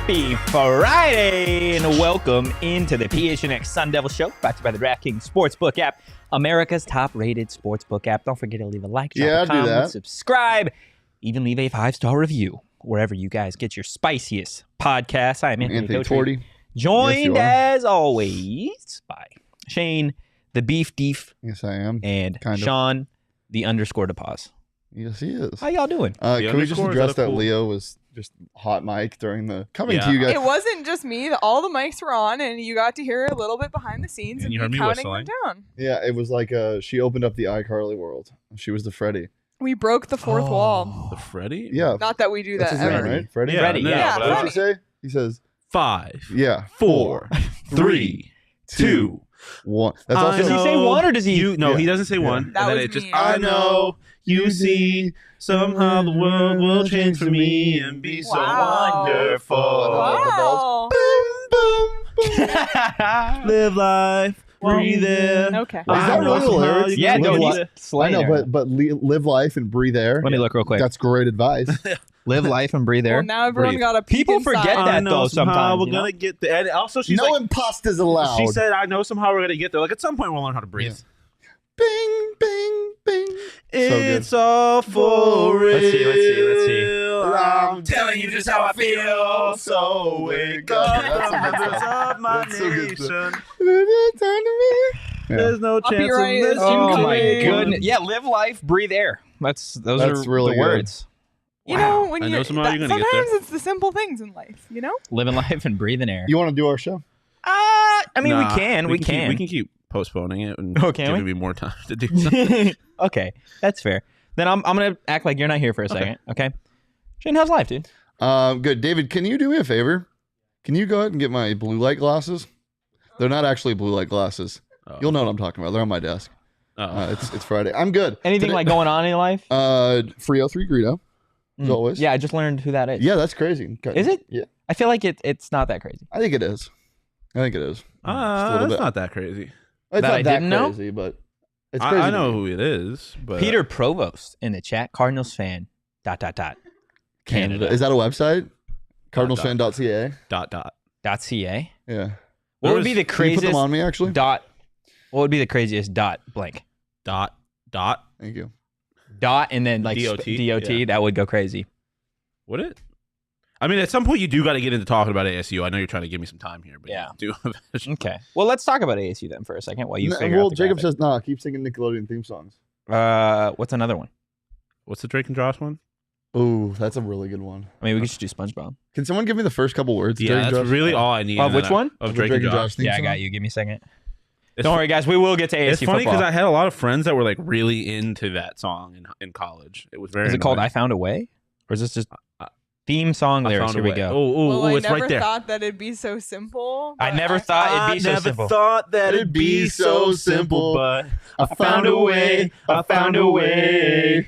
Happy Friday and welcome into the PHNX Sun Devil Show, brought to you by the DraftKings Sportsbook app, America's top-rated sportsbook app. Don't forget to leave a like, drop a comment, subscribe, even leave a 5-star review wherever you guys get your spiciest podcasts. I am Anthony Torty, joined as always by Shane, the Beef Deef. Yes, I am. And Shawn, the _DePause. Yes, he is. How y'all doing? Can we just address that Leo was just hot mic during the coming to you guys? It wasn't just me. All the mics were on, and you got to hear a little bit behind the scenes and you heard me counting them whistling. down. Yeah, it was like she opened up the iCarly world. She was the Freddy. We broke the fourth wall. The Freddy? Yeah. Not that we do That's that his ever. name, right? Freddy? Yeah, Freddy, no, yeah. but What does he say? He says 5, yeah, 4, 3, 2, 1. That's I also Does he say one or does he? No, Yeah. he doesn't say Yeah. one. That and then was it just, me. I know, you see, somehow the world will change for me and be so Wow. wonderful. Wow. Live life, breathe in. Okay. Is that really hilarious? Yeah, no, Live he's li- I slaying know, there. but live life and breathe air. Let me look real quick. That's great advice. Live life and breathe air. Well, now everyone Breathe. got a peek People inside. forget I that, know though, somehow sometimes, we're you know? going to get there. And also, she's No like, imposters allowed. she said, I know somehow we're going to get there. Like, at some point, we'll learn how to breathe. Bing, bing, bing. It's all for real. Let's see. I'm telling you just how I feel. So wake up, That's the so good members stuff. of my That's so good nation. Yeah. There's no chance Copyright of is this. Oh my incoming. goodness! Yeah, live life, breathe air. Those That's are really the good. words. You know, when I you're, know somehow you're gonna get sometimes there. it's the simple things in life, you know? Living life and breathing air. You want to do our show? I mean, Nah, we can. we can keep postponing it and Oh, can we? giving me more time to do something. Okay, that's fair. Then I'm gonna act like you're not here for a second. Okay. Shane, how's life, dude? Good. David, can you do me a favor? Can you go ahead and get my blue light glasses? They're not actually blue light glasses. Oh. You'll know what I'm talking about. They're on my desk. Oh. It's Friday. I'm good. Anything Today- like going on in your life? Frio 3 Greedo, as always. Yeah, I just learned who that is. Yeah, that's crazy. Is it? Yeah. I feel like it's not that crazy. I think it is. Just a little That's bit. not that crazy. It's That not I that didn't know? crazy, but it's crazy. I to know me. who it is, but Peter Provost in the chat, Cardinals fan. ... Canada. Is that a website? Cardinalsfan.ca. .ca. Yeah. What would be the Can you put them craziest on me, actually? dot? What would be the craziest dot blank? dot. Thank you. Dot and then like DOT, DOT. yeah. That would go crazy. Would it? I mean, at some point, you do got to get into talking about ASU. I know you're trying to give me some time here, but Yeah. you do. Okay. Well, let's talk about ASU then for a second while you figure Well, out the Jacob graphic. says, nah, keep singing Nickelodeon theme songs. What's another one? What's the Drake and Josh one? Oh, that's a really good one. I mean, we could just do SpongeBob. Can someone give me the first couple words? Yeah, Drake that's Josh? really all I need. Of and which then one? Of The Drake and Josh. theme Yeah, I song? got you. Give me a second. It's Don't worry, guys. We will get to ASU It's funny football. because I had a lot of friends that were like really into that song in college. It was very. Is it called annoying. "I Found a Way" or is this just theme song I lyrics? Found a Here we Way. go. Oh, Well, it's I never right there. thought that it'd be so simple. I but never thought it'd be so never simple. thought that It'd be so simple, but I found a way. I found a way.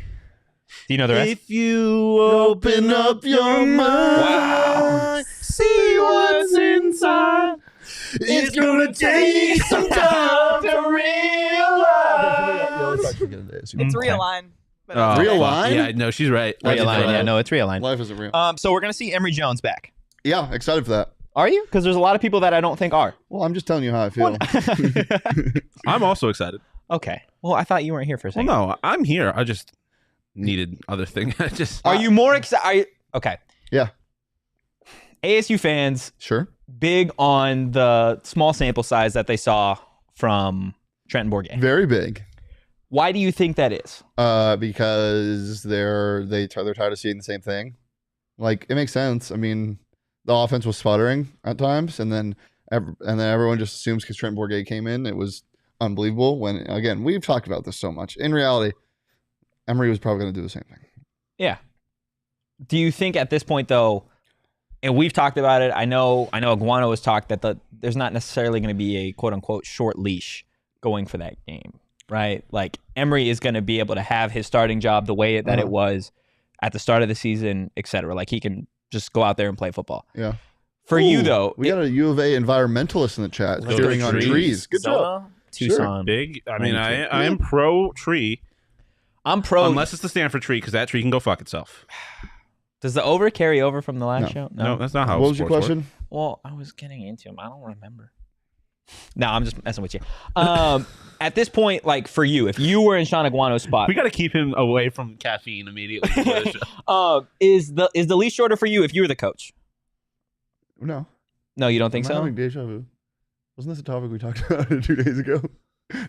Do you know the rest? if you open up your mind, Wow. see what's inside. It's gonna take some time to realize. It's Okay. realign. But Oh, Real fuck. line? Yeah, no, she's right. Real line. right. Yeah, no, it's real line. Life isn't real. So we're gonna see Emory Jones back. Yeah, excited for that. Are you? Because there's a lot of people that I don't think are. Well, I'm just telling you how I feel. I'm also excited. Okay. Well, I thought you weren't here for a Well, second. no, I'm here. I just needed other things. I just Are you more excited? Okay. Yeah. ASU fans Sure. big on the small sample size that they saw from Trenton Bourguet. Very big. Why do you think that is? Because they're tired of seeing the same thing. Like, it makes sense. I mean, the offense was sputtering at times, and then everyone just assumes because Trent Bourguet came in, it was unbelievable. When again, we've talked about this so much. In reality, Emory was probably going to do the same thing. Yeah. Do you think at this point though, and we've talked about it, I know Iguano has talked that there's not necessarily going to be a quote unquote short leash going for that game, right? Like Emory is going to be able to have his starting job the way that it was at the start of the season, etc. Like he can just go out there and play football. Yeah. For you though, we got a U of A environmentalist in the chat Let's cheering go on trees. trees. Good job. Zona, Tucson. big. I mean, Thank you. I am pro tree, I'm pro. unless it's the Stanford tree because that tree can go fuck itself. Does the over carry over from the last No. show? No, that's not how. What was your sports question? work. Well, I was getting into them. I don't remember. No, I'm just messing with you. At this point, like for you, if you were in Shawn Aguano's spot, We got to keep him away from caffeine immediately before the show. is the leash shorter for you if you were the coach? No. No, you don't think I'm so? having deja vu. Wasn't this a topic we talked about 2 days ago?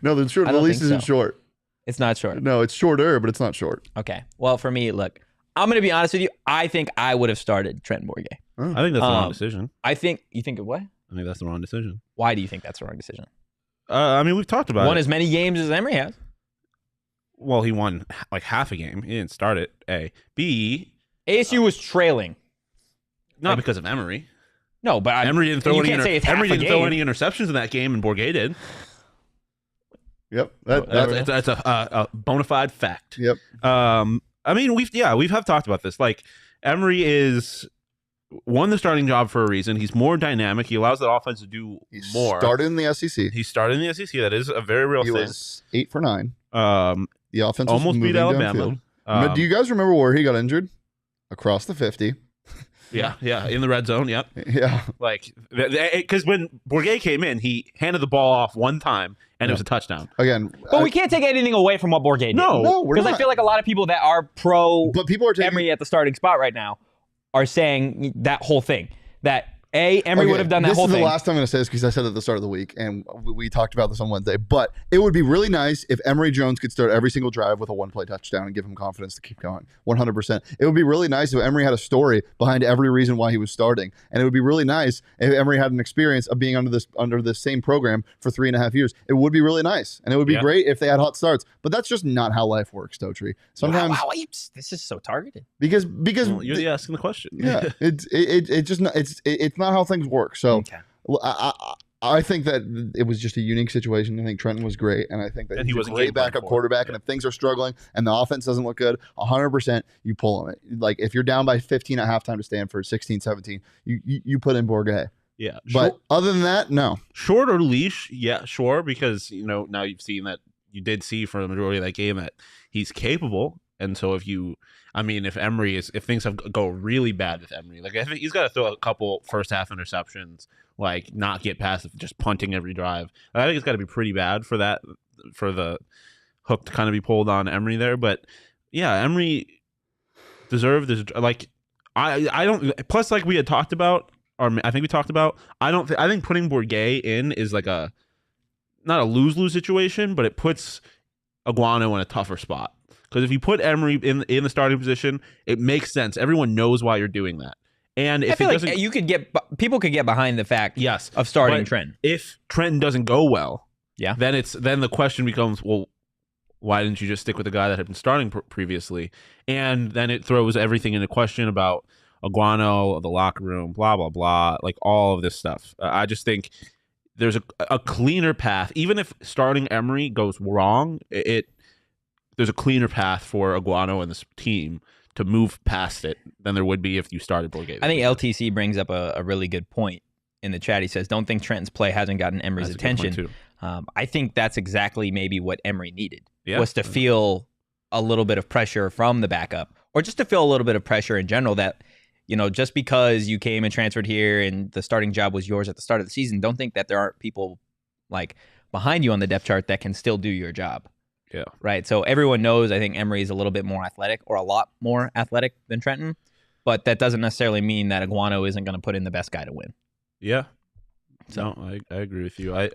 No, the I don't lease think isn't so. short. It's not short. No, it's shorter, but it's not short. Okay. Well, for me, look, I'm going to be honest with you. I think I would have started Trent Bourguet. I think that's the wrong decision. You think of what? I think that's the wrong decision. Why do you think that's the wrong decision? I mean, we've talked about Won it. as many games as Emery has. Well, he won like half a game. He didn't start it. A. B. ASU was trailing. Not because of Emery. No, but Emery didn't throw you any. can't say it's half Emery a didn't throw game. any interceptions in that game, and Bourguet did. Yep. That's a bona fide fact. Yep. I mean, we've talked about this. Like, Emery won the starting job for a reason. He's more dynamic. He allows the offense to do more. Started in the SEC. He started in the SEC. That is a very real He thing. was 8 for 9. The The offense was almost beat moving Alabama. downfield. Do you guys remember where he got injured? Across the 50. Yeah, in the red zone. Yep. Yeah. Like, because when Bourguet came in, he handed the ball off one time, and it was a touchdown. Again. But we can't take anything away from what Bourguet did. No, we're Because I not. feel like a lot of people that are pro But people are taking Emery at the starting spot right now are saying that whole thing. That Emery would have done that whole This is thing. the last time I'm going to say this because I said it at the start of the week, and we talked about this on Wednesday. But it would be really nice if Emery Jones could start every single drive with a one-play touchdown and give him confidence to keep going. 100%. It would be really nice if Emery had a story behind every reason why he was starting, and it would be really nice if Emery had an experience of being under this same program for 3.5 years. It would be really nice, and it would be great if they had hot starts. But that's just not how life works, Totri. Sometimes Wow, this is so targeted. because Well, you're asking the question. yeah, it's not how things work. So Okay. I think that it was just a unique situation. I think Trenton was great, and I think that And he he's was a a great game plan backup for it. quarterback. And if things are struggling and the offense doesn't look good, 100% you pull him. Like if you're down by 15 at halftime to Stanford, 16-17, you put in Bourguet. Yeah. But other than that, no. Short or leash, yeah, sure, because now you've seen that you did see for the majority of that game that he's capable, and so if things go really bad with Emery, like I think he's got to throw a couple first half interceptions, like not get past just punting every drive. I think it's got to be pretty bad for the hook to kind of be pulled on Emery there, but yeah, Emery deserved this. Like I don't. Plus, like we had talked about. Or I think we talked about. I think putting Bourguet in is like not a lose-lose situation, but it puts Aguano in a tougher spot. Because if you put Emery in the starting position, it makes sense. Everyone knows why you're doing that. And if I feel it like doesn't, people could get behind the fact yes, of starting but Trent. If Trenton doesn't go well, Yeah. then the question becomes, well, why didn't you just stick with the guy that had been starting previously? And then it throws everything into question about Aguano, the locker room, blah, blah, blah, like all of this stuff. I just think there's a cleaner path. Even if starting Emery goes wrong, there's a cleaner path for Aguano and this team to move past it than there would be if you started Bourguet. I think LTC brings up a really good point in the chat. He says, don't think Trenton's play hasn't gotten Emery's That's a good point, attention. too. I think that's exactly maybe what Emery needed, Yeah. was to feel a little bit of pressure from the backup, or just to feel a little bit of pressure in general that, just because you came and transferred here and the starting job was yours at the start of the season, don't think that there aren't people like behind you on the depth chart that can still do your job. Yeah. Right. So everyone knows, I think Emery is a little bit more athletic, or a lot more athletic than Trenton, but that doesn't necessarily mean that Aguano isn't going to put in the best guy to win. Yeah. So. No, I agree with you. But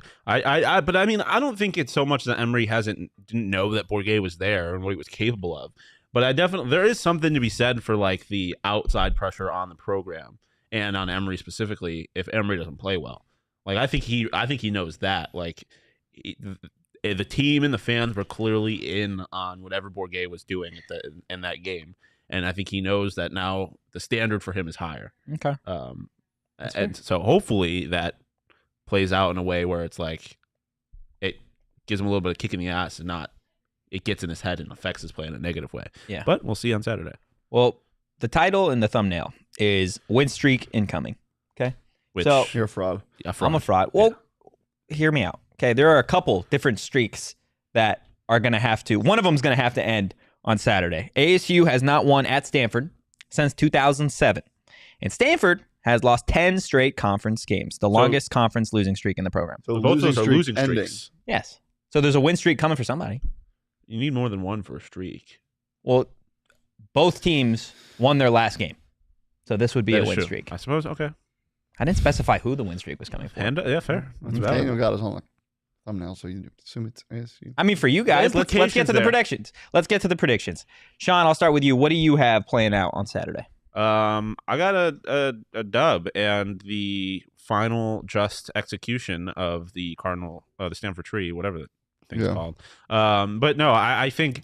I mean, I don't think it's so much that Emery didn't know that Bourguet was there and what he was capable of. But there is something to be said for like the outside pressure on the program and on Emery specifically if Emery doesn't play well. Like I think he knows that. Like the team and the fans were clearly in on whatever Bourguet was doing in that game, and I think he knows that now the standard for him is higher. Okay. And so hopefully that plays out in a way where it's like it gives him a little bit of kick in the ass and not it gets in his head and affects his play in a negative way. Yeah. But we'll see on Saturday. Well, the title and the thumbnail is win streak incoming. Okay. Which So- You're a fraud. I'm a fraud. Well, hear me out. Okay. There are a couple different streaks that are going to one of them is going to have to end on Saturday. ASU has not won at Stanford since 2007. And Stanford has lost 10 straight conference games, the longest conference losing streak in the program. So both those are losing ending. streaks. Yes. So there's a win streak coming for somebody. You need more than one for a streak. Well, both teams won their last game. So this would be a win streak. I suppose. Okay. I didn't specify who the win streak was coming for. And yeah, fair. That's valid. Daniel got his own thumbnail, so you assume it's ASU. I mean, for you guys, let's get to the predictions. Let's get to the predictions. Shawn, I'll start with you. What do you have playing out on Saturday? I got a dub and the final just execution of the Cardinal, the Stanford tree, whatever the thing's called. But no, I think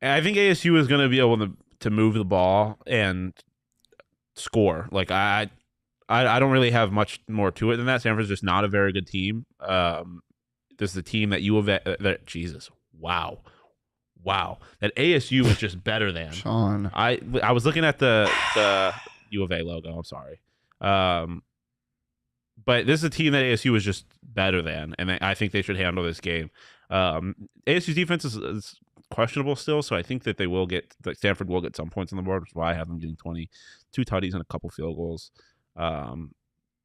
ASU is going to be able to move the ball and score. Like I don't really have much more to it than that. Stanford's just not a very good team. This is a team that Jesus, wow, that ASU is just better than. Shawn. I was looking at the U of A logo. I'm sorry, but this is a team that ASU is just better than, and I think they should handle this game. ASU's defense is questionable still, so I think that Stanford will get some points on the board, which is why I have them getting 22 tutties and a couple field goals.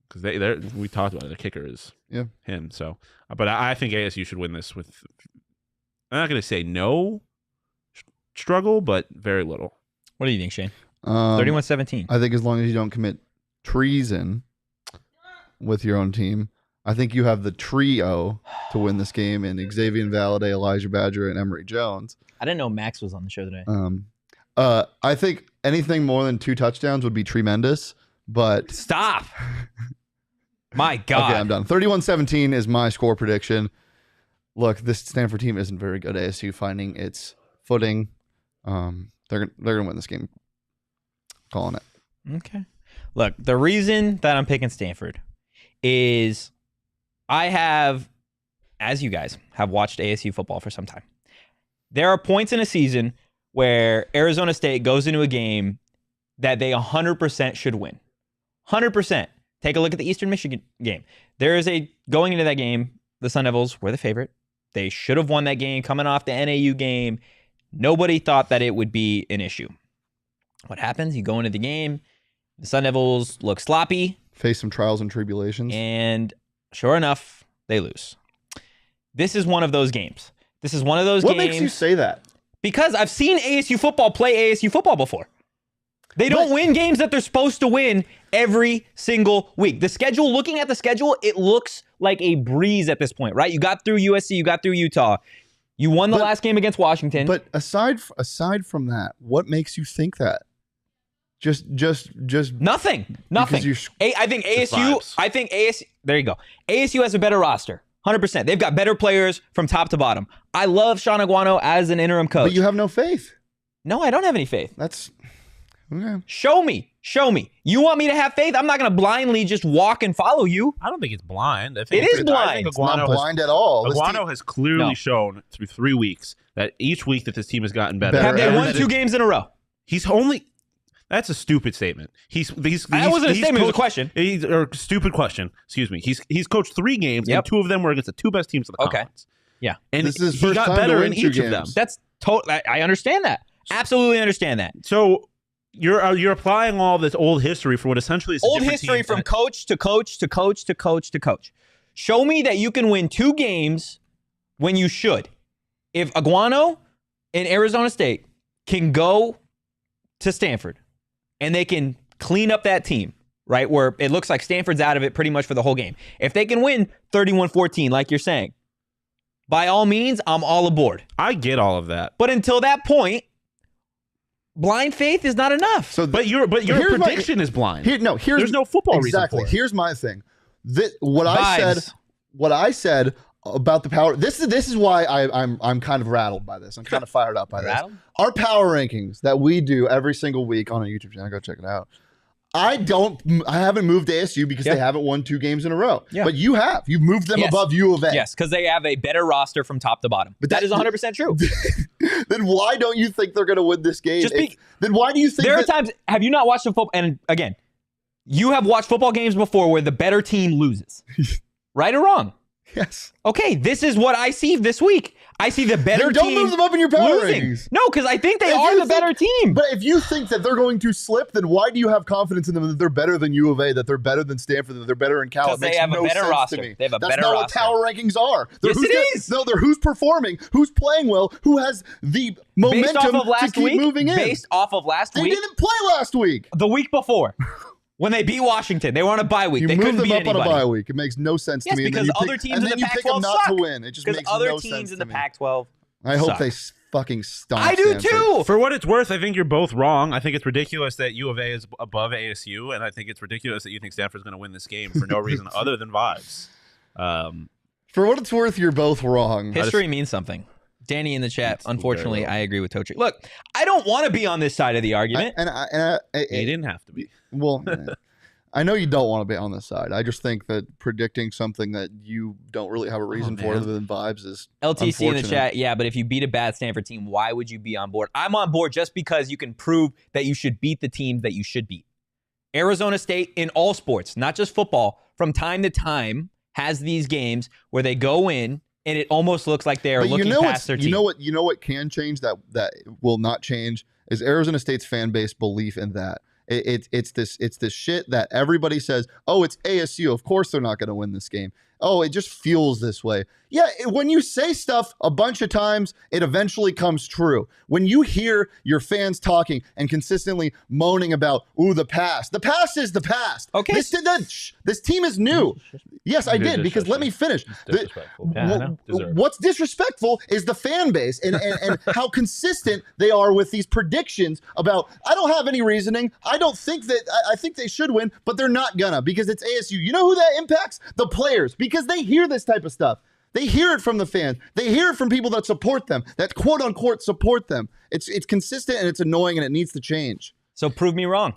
Because we talked about it, the kicker is him. So, but I think ASU should win this with. I'm not going to say no struggle, but very little. What do you think, Shane? 31-17. I think as long as you don't commit treason with your own team, I think you have the trio to win this game in Xavier Valade, Elijah Badger, and Emory Jones. I didn't know Max was on the show today. I think anything more than 2 touchdowns would be tremendous, but... Stop! My God. Okay, I'm done. 31-17 is my score prediction. Look, this Stanford team isn't very good. ASU finding its footing. They're gonna win this game. Calling it. Okay. Look, the reason that I'm picking Stanford is I have, as you guys have watched ASU football for some time, there are points in a season where Arizona State goes into a game that they 100% should win. 100%. Take a look at the Eastern Michigan game. Going into that game, the Sun Devils were the favorite. They should have won that game coming off the NAU game. Nobody thought that it would be an issue. What happens? You go into the game, the Sun Devils look sloppy. Face some trials and tribulations. And sure enough, they lose. This is one of those games. What makes you say that? Because I've seen ASU football play ASU football before. They don't win games that they're supposed to win every single week. The schedule, looking at the schedule, it looks like a breeze at this point, right? You got through USC, you got through Utah. You won the last game against Washington. But aside from that, what makes you think that? Just nothing. I think ASU, there you go. ASU has a better roster. 100%. They've got better players from top to bottom. I love Shawn Aguano as an interim coach. But you have no faith. No, I don't have any faith. That's okay. Show me. You want me to have faith? I'm not going to blindly just walk and follow you. I don't think it's blind. It is blind. It's not blind at all. Aguano has clearly shown through 3 weeks that each week that this team has gotten better. Have they won 2 games in a row? That's a stupid statement. That wasn't a statement, it was a question. Or stupid question. Excuse me. He's coached 3 games, and 2 of them were against the 2 best teams in the conference. Yeah. And this is his he first got time better to in win 2 each of them. games. That's I understand that. Absolutely understand that. So you're applying all this old history for what essentially is a old different history team from coach to coach to coach to coach to coach. Show me that you can win 2 games when you should. If Aguano and Arizona State can go to Stanford and they can clean up that team, right, where it looks like Stanford's out of it pretty much for the whole game. If they can win 31-14, like you're saying, by all means, I'm all aboard. I get all of that. But until that point, blind faith is not enough. But your prediction is blind. There's no football reason for it. Here's my thing. What I said about the power. This is why I'm kind of rattled by this. I'm kind of fired up by this. Our power rankings that we do every single week on our YouTube channel. Go check it out. I haven't moved ASU because they haven't won 2 games in a row. Yeah. But you have. You've moved them above U of A. Yes, because they have a better roster from top to bottom. But that is 100% true. Then why don't you think they're going to win this game? Then why do you think there are times? Have you not watched the football? And again, you have watched football games before where the better team loses, right or wrong. Yes. Okay, this is what I see this week. I see the better Then don't team move them up in your power losing. rankings. No, because I think they If are you the better team. But if you think that they're going to slip, then why do you have confidence in them that they're better than U of A, that they're better than Stanford, that they're better in Cal? Because they have a better roster. They have a better roster. That's not what power rankings are. Yes, it is. No, they're who's performing, who's playing well, who has the momentum to keep moving in. Based off of last week. They didn't play last week. The week before. When they beat Washington, they were on a bye week. You they move couldn't them beat up anybody. on a bye week. It makes no sense to me. Because other teams in the Pac-12 pick them not suck. to win. It just makes no sense other teams in the Pac-12 I hope suck. they fucking stomp I do Stanford. too. For what it's worth, I think you're both wrong. I think it's ridiculous that U of A is above ASU, and I think it's ridiculous that you think Stanford's going to win this game for no reason other than vibes. For what it's worth, you're both wrong. History means something. Danny in the chat, unfortunately, I agree with Totri. Look, I don't want to be on this side of the argument. He didn't have to be. Well, I know you don't want to be on this side. I just think that predicting something that you don't really have a reason for other than vibes is LTC in the chat, yeah, but if you beat a bad Stanford team, why would you be on board? I'm on board just because you can prove that you should beat the teams that you should beat. Arizona State in all sports, not just football, from time to time has these games where they go in and it almost looks like they are looking past their team. You know what can change that will not change is Arizona State's fan base belief in that. It's this shit that everybody says, oh, it's ASU. Of course they're not going to win this game. Oh, it just feels this way. Yeah, when you say stuff a bunch of times, it eventually comes true. When you hear your fans talking and consistently moaning about, ooh, the past is the past. Okay. This team is new. Yes, I did, because let me finish. What's disrespectful is the fan base and how consistent they are with these predictions about, I don't have any reasoning. I think they should win, but they're not gonna because it's ASU. You know who that impacts? The players, because they hear this type of stuff. They hear it from the fans. They hear it from people that support them, that quote unquote support them. It's consistent and it's annoying and it needs to change. So prove me wrong.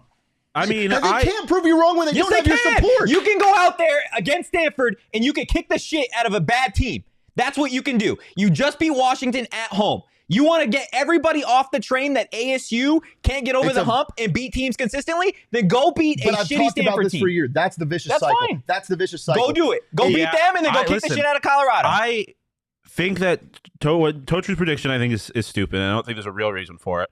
I mean, they can't prove you wrong when they don't have your support. You can go out there against Stanford and you can kick the shit out of a bad team. That's what you can do. You just beat Washington at home. You want to get everybody off the train that ASU can't get over the hump and beat teams consistently? Then go beat a shitty Stanford team. I've talked about this for years. That's the vicious cycle. Fine. That's the vicious cycle. Go do it. Go beat them and then go kick the shit out of Colorado. I think that Totri's prediction, I think, is stupid. I don't think there's a real reason for it.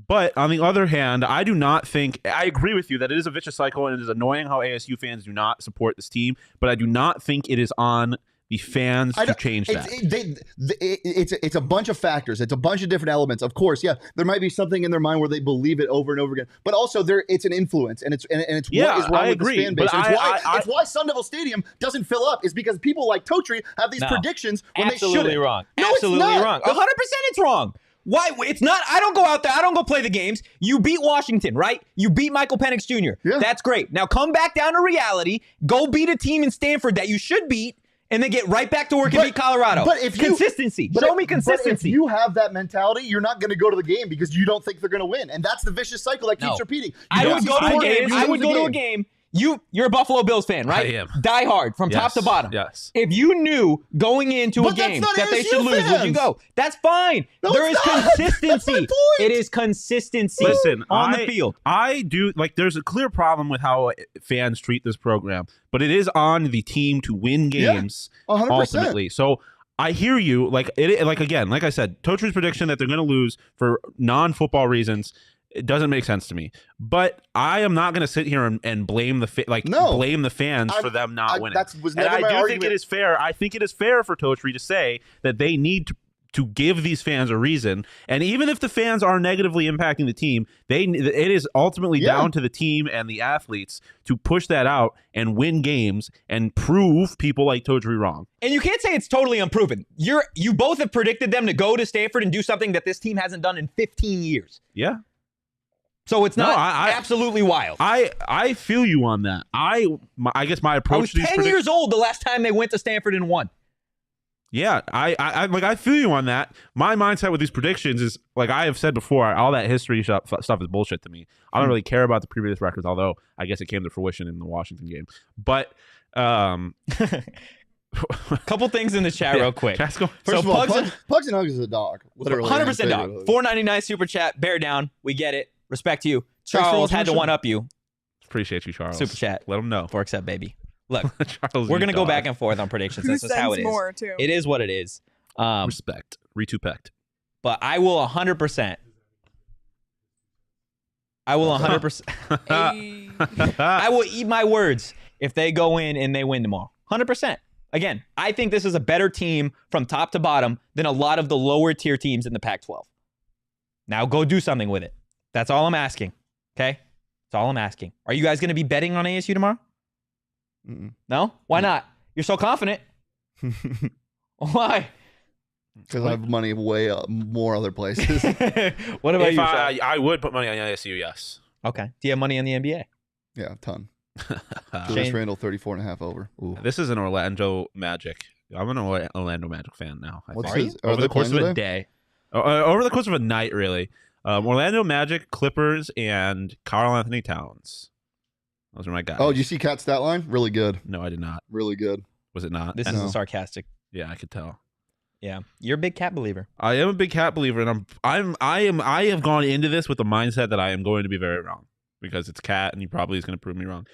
But on the other hand, I do not think, I agree with you that it is a vicious cycle and it is annoying how ASU fans do not support this team, but I do not think it is on the fans to change that. It's a bunch of factors. It's a bunch of different elements. Of course, yeah, there might be something in their mind where they believe it over and over again. But also, it's an influence, and it's what is wrong with this fan base. It's why Sun Devil Stadium doesn't fill up. Is because people like Totri have these predictions when they shouldn't. Absolutely wrong. No, absolutely it's not. wrong. 100% it's wrong. Why? It's not. I don't go out there. I don't go play the games. You beat Washington, right? You beat Michael Penix Jr. Yeah. That's great. Now come back down to reality. Go beat a team in Stanford that you should beat. And then get right back to work and beat Colorado. But if consistency, show me consistency. But if you have that mentality, you're not going to go to the game because you don't think they're going to win, and that's the vicious cycle that keeps repeating. I would go to a game. You're a Buffalo Bills fan, right? I am. Die hard from top to bottom. Yes. If you knew going into a game that they should lose, would you go? That's fine. No, there is consistency. It is consistency on the field. I do there's a clear problem with how fans treat this program, but it is on the team to win games 100%. ultimately. So I hear you. Like I said, Totri's prediction that they're going to lose for non-football reasons. It doesn't make sense to me, but I am not going to sit here and blame blame the fans for them not winning. That was never my argument. Think it is fair. I think it is fair for Totri to say that they need to give these fans a reason, and even if the fans are negatively impacting the team, it is ultimately down to the team and the athletes to push that out and win games and prove people like Totri wrong. And you can't say it's totally unproven. You both have predicted them to go to Stanford and do something that this team hasn't done in 15 years. Yeah. So it's not absolutely wild. I feel you on that. I guess my approach. I was 10 years old the last time they went to Stanford and won. Yeah, I feel you on that. My mindset with these predictions is like I have said before. All that history stuff is bullshit to me. I don't really care about the previous records, although I guess it came to fruition in the Washington game. But couple things in the chat real quick. First of all, Pugs and Hugs is a dog. Literally, 100% dog. $4.99 super chat. Bear down. We get it. Respect you. Charles had to one up you. Appreciate you, Charles. Super chat. Let them know. Forks up, baby. Look, Charles we're going to go Dog. back and forth on predictions. Who That's just how it sends is. more, too? It is what it is. Respect. Retupect. But I will 100%. I will 100%. Hey. I will eat my words if they go in and they win tomorrow. 100%. Again, I think this is a better team from top to bottom than a lot of the lower tier teams in the Pac-12. Now go do something with it. That's all I'm asking. Okay? That's all I'm asking. Are you guys going to be betting on ASU tomorrow? Mm-mm. No? Why not? You're so confident. Why? Because I have money way more other places. What about If you, Shawn? I would put money on ASU, yes. Okay. Do you have money on the NBA? Yeah, a ton. Shane? Julius Randle 34.5 over. Ooh. This is an Orlando Magic. I'm an Orlando Magic fan now. I What's think. his? Are Over they the course playing of a today? Day. Over the course of a night, really. Orlando Magic, Clippers, and Karl Anthony Towns. Those are my guys. Oh, did you see Cat's stat line? Really good. No, I did not. Really good. Was it not? This is No. a sarcastic. Yeah, I could tell. Yeah. You're a big cat believer. I am a big Cat believer, and I have gone into this with the mindset that I am going to be very wrong because it's Cat, and he probably is going to prove me wrong.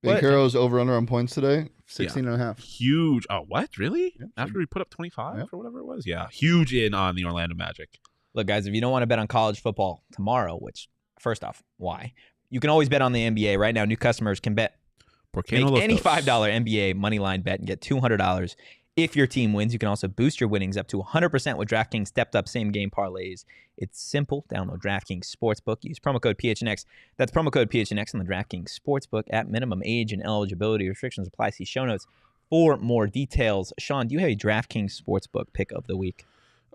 Ben But- Caro's over-under on points today, 16.5. Huge. Oh, what? Really? Yep. After we put up 25 Yep. or whatever it was? Yeah. Huge in on the Orlando Magic. Look, guys, if you don't want to bet on college football tomorrow, which, first off, why? You can always bet on the NBA. Right now, new customers can bet. Make any $5 NBA moneyline bet and get $200 if your team wins. You can also boost your winnings up to 100% with DraftKings stepped-up same-game parlays. It's simple. Download DraftKings Sportsbook. Use promo code PHNX. That's promo code PHNX on the DraftKings Sportsbook app. Minimum age and eligibility restrictions apply. See show notes for more details. Shawn, do you have a DraftKings Sportsbook pick of the week?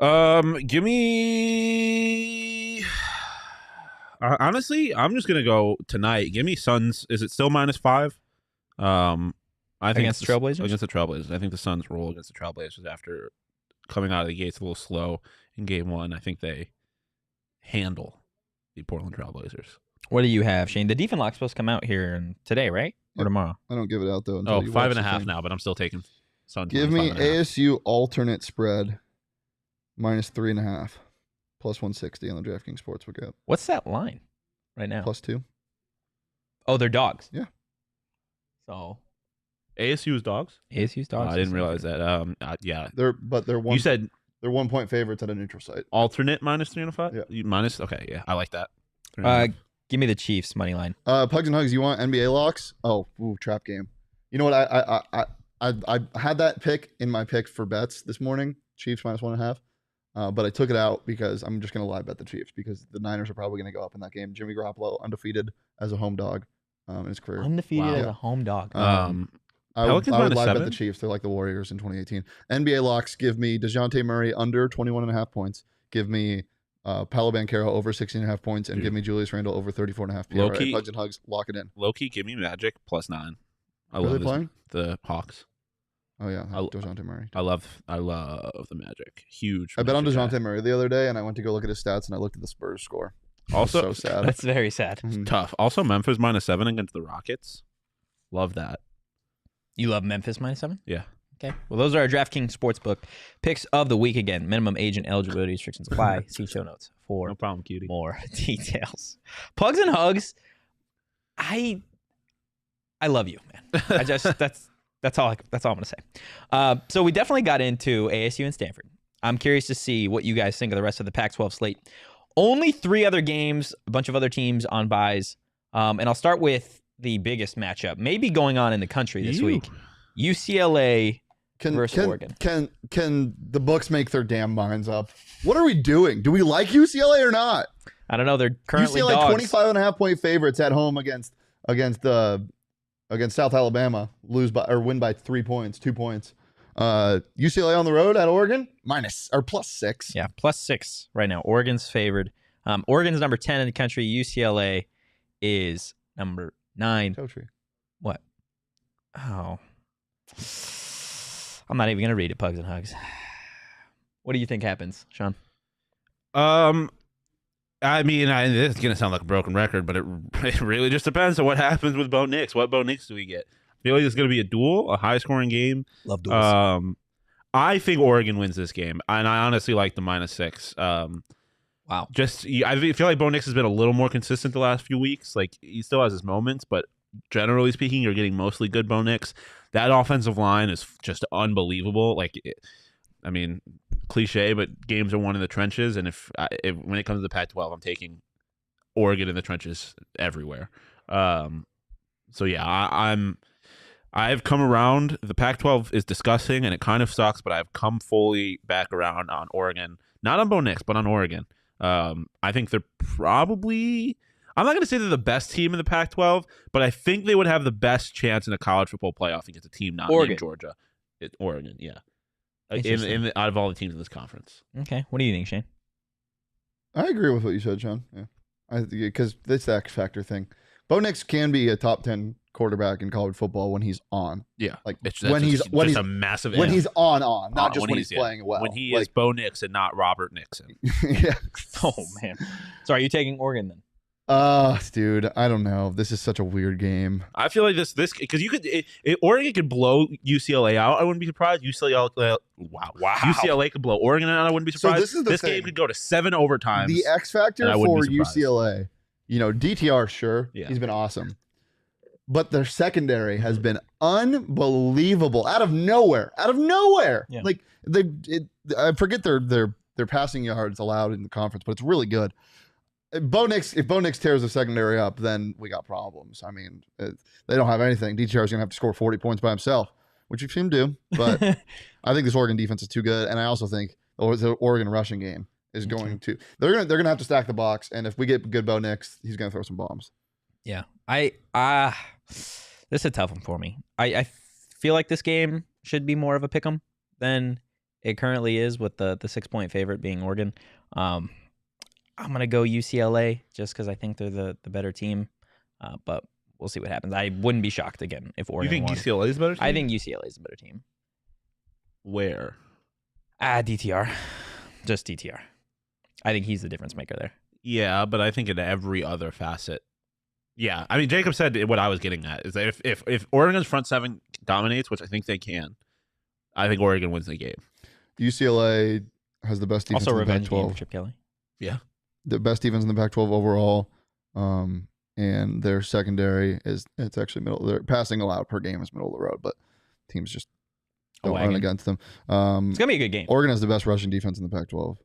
Give me. Honestly, I'm just gonna go tonight. Give me Suns. Is it still -5? I think Against the Trailblazers? Against the Trailblazers. I think the Suns roll against the Trailblazers after coming out of the gates a little slow in game 1. I think they handle the Portland Trailblazers. What do you have, Shane? The defense lock's supposed to come out here today, right? Or Yep. tomorrow? I don't give it out, though. Until Oh, you 5.5 watch the game. now, but I'm still taking Suns. Give minus me 5.5. ASU alternate spread, -3.5, +160 on the DraftKings Sportsbook app. What's that line right now? +2. Oh, they're dogs. Yeah. So ASU's dogs. ASU's dogs. I didn't realize that. Yeah. They're one. You said they're 1-point favorites at a neutral site. alternate -3.5. Yeah. Minus. Okay. Yeah, I like that. Give me the Chiefs money line. Pugs and Hugs, you want NBA locks? Oh, trap game. You know what? I had that pick in my pick for bets this morning. Chiefs -1.5. But I took it out because I'm just going to live bet the Chiefs because the Niners are probably going to go up in that game. Jimmy Garoppolo undefeated as a home dog in his career. Undefeated Wow. as a home dog. I would Pelicans live bet -7? the Chiefs. They're like the Warriors in 2018. NBA locks, give me DeJounte Murray under 21.5 points. Give me Paolo Banchero over 16.5 points. And Dude. give me Julius Randle over 34.5 PRA. Low-key- Pugs and Hugs, lock it in. Low-key, give me Magic +9. I Who are love they this- playing? the Hawks. Oh, yeah. I'll- DeJounte Murray. I love the Magic. Huge. I bet on Magic guy. DeJounte Murray the other day, and I went to go look at his stats, and I looked at the Spurs score. Also so sad. That's very sad. Mhm. tough. Also, Memphis -7 against the Rockets. Love that. You love Memphis -7? Yeah. Okay. Well, those are our DraftKings Sportsbook picks of the week. Again, minimum age and eligibility restrictions apply. See show notes for No problem, cutie. more details. Pugs and Hugs. I love you, man. I just that's all I'm gonna say. So we definitely got into ASU and Stanford. I'm curious to see what you guys think of the rest of the Pac-12 slate. Only 3 other games, a bunch of other teams on buys. And I'll start with the biggest matchup, maybe going on in the country this week. UCLA versus Oregon. Can the books make their damn minds up? What are we doing? Do we like UCLA or not? I don't know. They're currently UCLA dogs. 25.5 point favorites at home against South Alabama, win by 3 points, 2 points. UCLA on the road at Oregon +6. Yeah, +6 right now. Oregon's favored. Oregon's number 10 in the country. UCLA is number 9. Coachy. What? Oh. I'm not even going to read it, Pugs and Hugs. What do you think happens, Shawn? I mean, this is gonna sound like a broken record, but it really just depends on what happens with Bo Nix. What Bo Nix do we get? I feel like it's gonna be a duel, a high-scoring game. Love duels. I think Oregon wins this game, and I honestly like the -6. Wow. I feel like Bo Nix has been a little more consistent the last few weeks. Like he still has his moments, but generally speaking, you're getting mostly good Bo Nix. That offensive line is just unbelievable. I mean, cliche, but games are won in the trenches. And if when it comes to the Pac-12, I'm taking Oregon in the trenches everywhere. So yeah, I've come around. The Pac-12 is disgusting, and it kind of sucks, but I've come fully back around on Oregon. Not on Bo Nix, but on Oregon. I think they're probably... I'm not going to say they're the best team in the Pac-12, but I think they would have the best chance in a college football playoff against a team not named Georgia. Oregon, yeah. Out of all the teams in this conference. Okay. What do you think, Shane? I agree with what you said, Shawn. Yeah, because it's the X factor thing. Bo Nix can be a top 10 quarterback in college football when he's on. Yeah, like when he's a massive when he's on, not just when he's playing well. When he is Bo Nix and not Robert Nixon. Yeah. Oh man. So are you taking Oregon then? Dude, I don't know. This is such a weird game. I feel like this because you could Oregon could blow UCLA out. I wouldn't be surprised. UCLA could blow Oregon out. I wouldn't be surprised. So this game could go to 7 overtimes. The X factor for UCLA, DTR, sure, he's been awesome, but their secondary has been unbelievable. Out of nowhere. Yeah. Like I forget their passing yards allowed in the conference, but it's really good. If Bo Nix tears the secondary up, then we got problems. I mean, they don't have anything. DTR is going to have to score 40 points by himself, which you've seen him do. But I think this Oregon defense is too good, and I also think the Oregon rushing game is going to. They're gonna have to stack the box, and if we get good Bo Nix, he's going to throw some bombs. Yeah, this is a tough one for me. I feel like this game should be more of a pick'em than it currently is, with the 6-point favorite being Oregon. I'm going to go UCLA just because I think they're the better team. But we'll see what happens. I wouldn't be shocked again if Oregon You think won. UCLA is a better team? I think UCLA is a better team. Where? DTR. Just DTR. I think he's the difference maker there. Yeah, but I think in every other facet. Yeah, I mean, Jacob said what I was getting at is that if Oregon's front seven dominates, which I think they can, I think Oregon wins the game. UCLA has the best defense Also in the revenge game Pac-12. for Chip Kelly. Yeah. The best defense in the Pac-12 overall, and their secondary it's actually middle. Their passing allowed per game is middle of the road, but teams just don't run against them. It's gonna be a good game. Oregon has the best rushing defense in the Pac-12.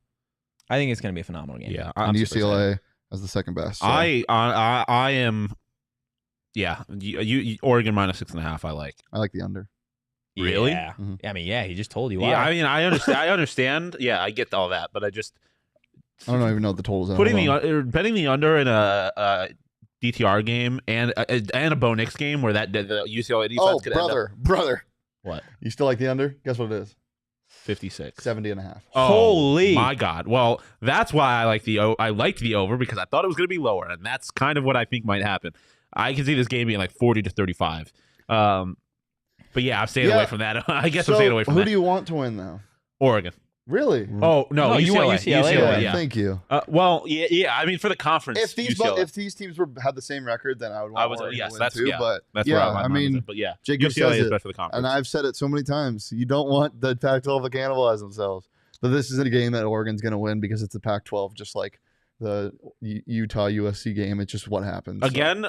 I think it's gonna be a phenomenal game. Yeah, and UCLA has the second best. So. I am. Yeah, Oregon minus 6.5. I like the under. Really? Yeah. Mm-hmm. I mean, yeah, he just told you why. Yeah, I mean, I understand. I understand. Yeah, I get all that, but I don't even know what the totals are. Betting the under in a DTR game and a Bo Nix game where the UCLA defense could end up. brother. What? You still like the under? Guess what it is? 56. 70.5. Oh, holy my God. Well, that's why I liked the over because I thought it was going to be lower, and that's kind of what I think might happen. I can see this game being like 40 to 35. But yeah, I'm staying away from that. I guess I'm staying away from that. Who do you want to win though? Oregon. Really? Oh no, you want UCLA? Yeah. Thank you. Well, yeah. I mean, for the conference, if these teams had the same record, then I would want Oregon to win too. Yeah, but that's where I mean, but yeah, Jacob UCLA says is best for the conference, and I've said it so many times. You don't want the Pac-12 to cannibalize themselves, but this is a game that Oregon's going to win because it's the Pac-12, just like the Utah USC game. It's just what happens again.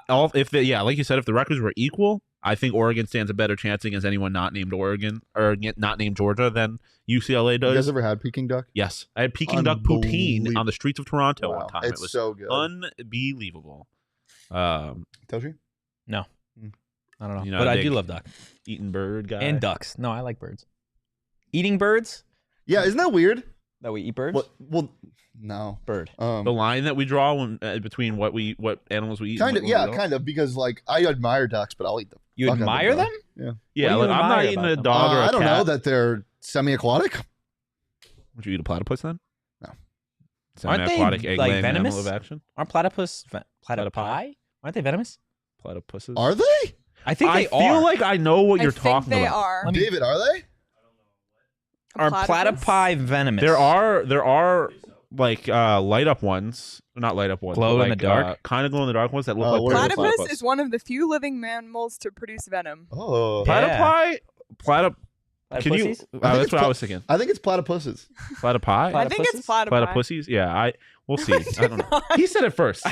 So. Like you said, if the records were equal, I think Oregon stands a better chance against anyone not named Oregon or not named Georgia than UCLA does. You guys ever had Peking duck? Yes, I had Peking duck poutine on the streets of Toronto one time. It was so good, unbelievable. Tells you? No, I don't know, but I do love duck. Eating bird guy and ducks. No, I like birds. Eating birds? Yeah, isn't that weird? That we eat birds? Well, no. Bird. The line that we draw between what animals we eat. Kind of, because like I admire ducks, but I'll eat them. You admire them? Yeah. Like, I'm not eating a dog or a cat. I don't know that they're semi-aquatic. Would you eat a platypus then? No. Semi-aquatic egg like laying venomous? mammal of action? Aren't platypi? Aren't they venomous? Platypuses? Are they? I think they are. I feel like I know what you're talking they about. Are. David, are they? Are platypi venomous? There are like light up ones, not light up ones, glow in the dark, kind of glow in the dark ones that look like platypus is one of the few living mammals to produce venom. Oh, platypi. Can you? Platypussies? That's what I was thinking. I think it's platypuses. Platypi. I think it's platypi. Platypussies. Yeah, We'll see. I don't know. He said it first.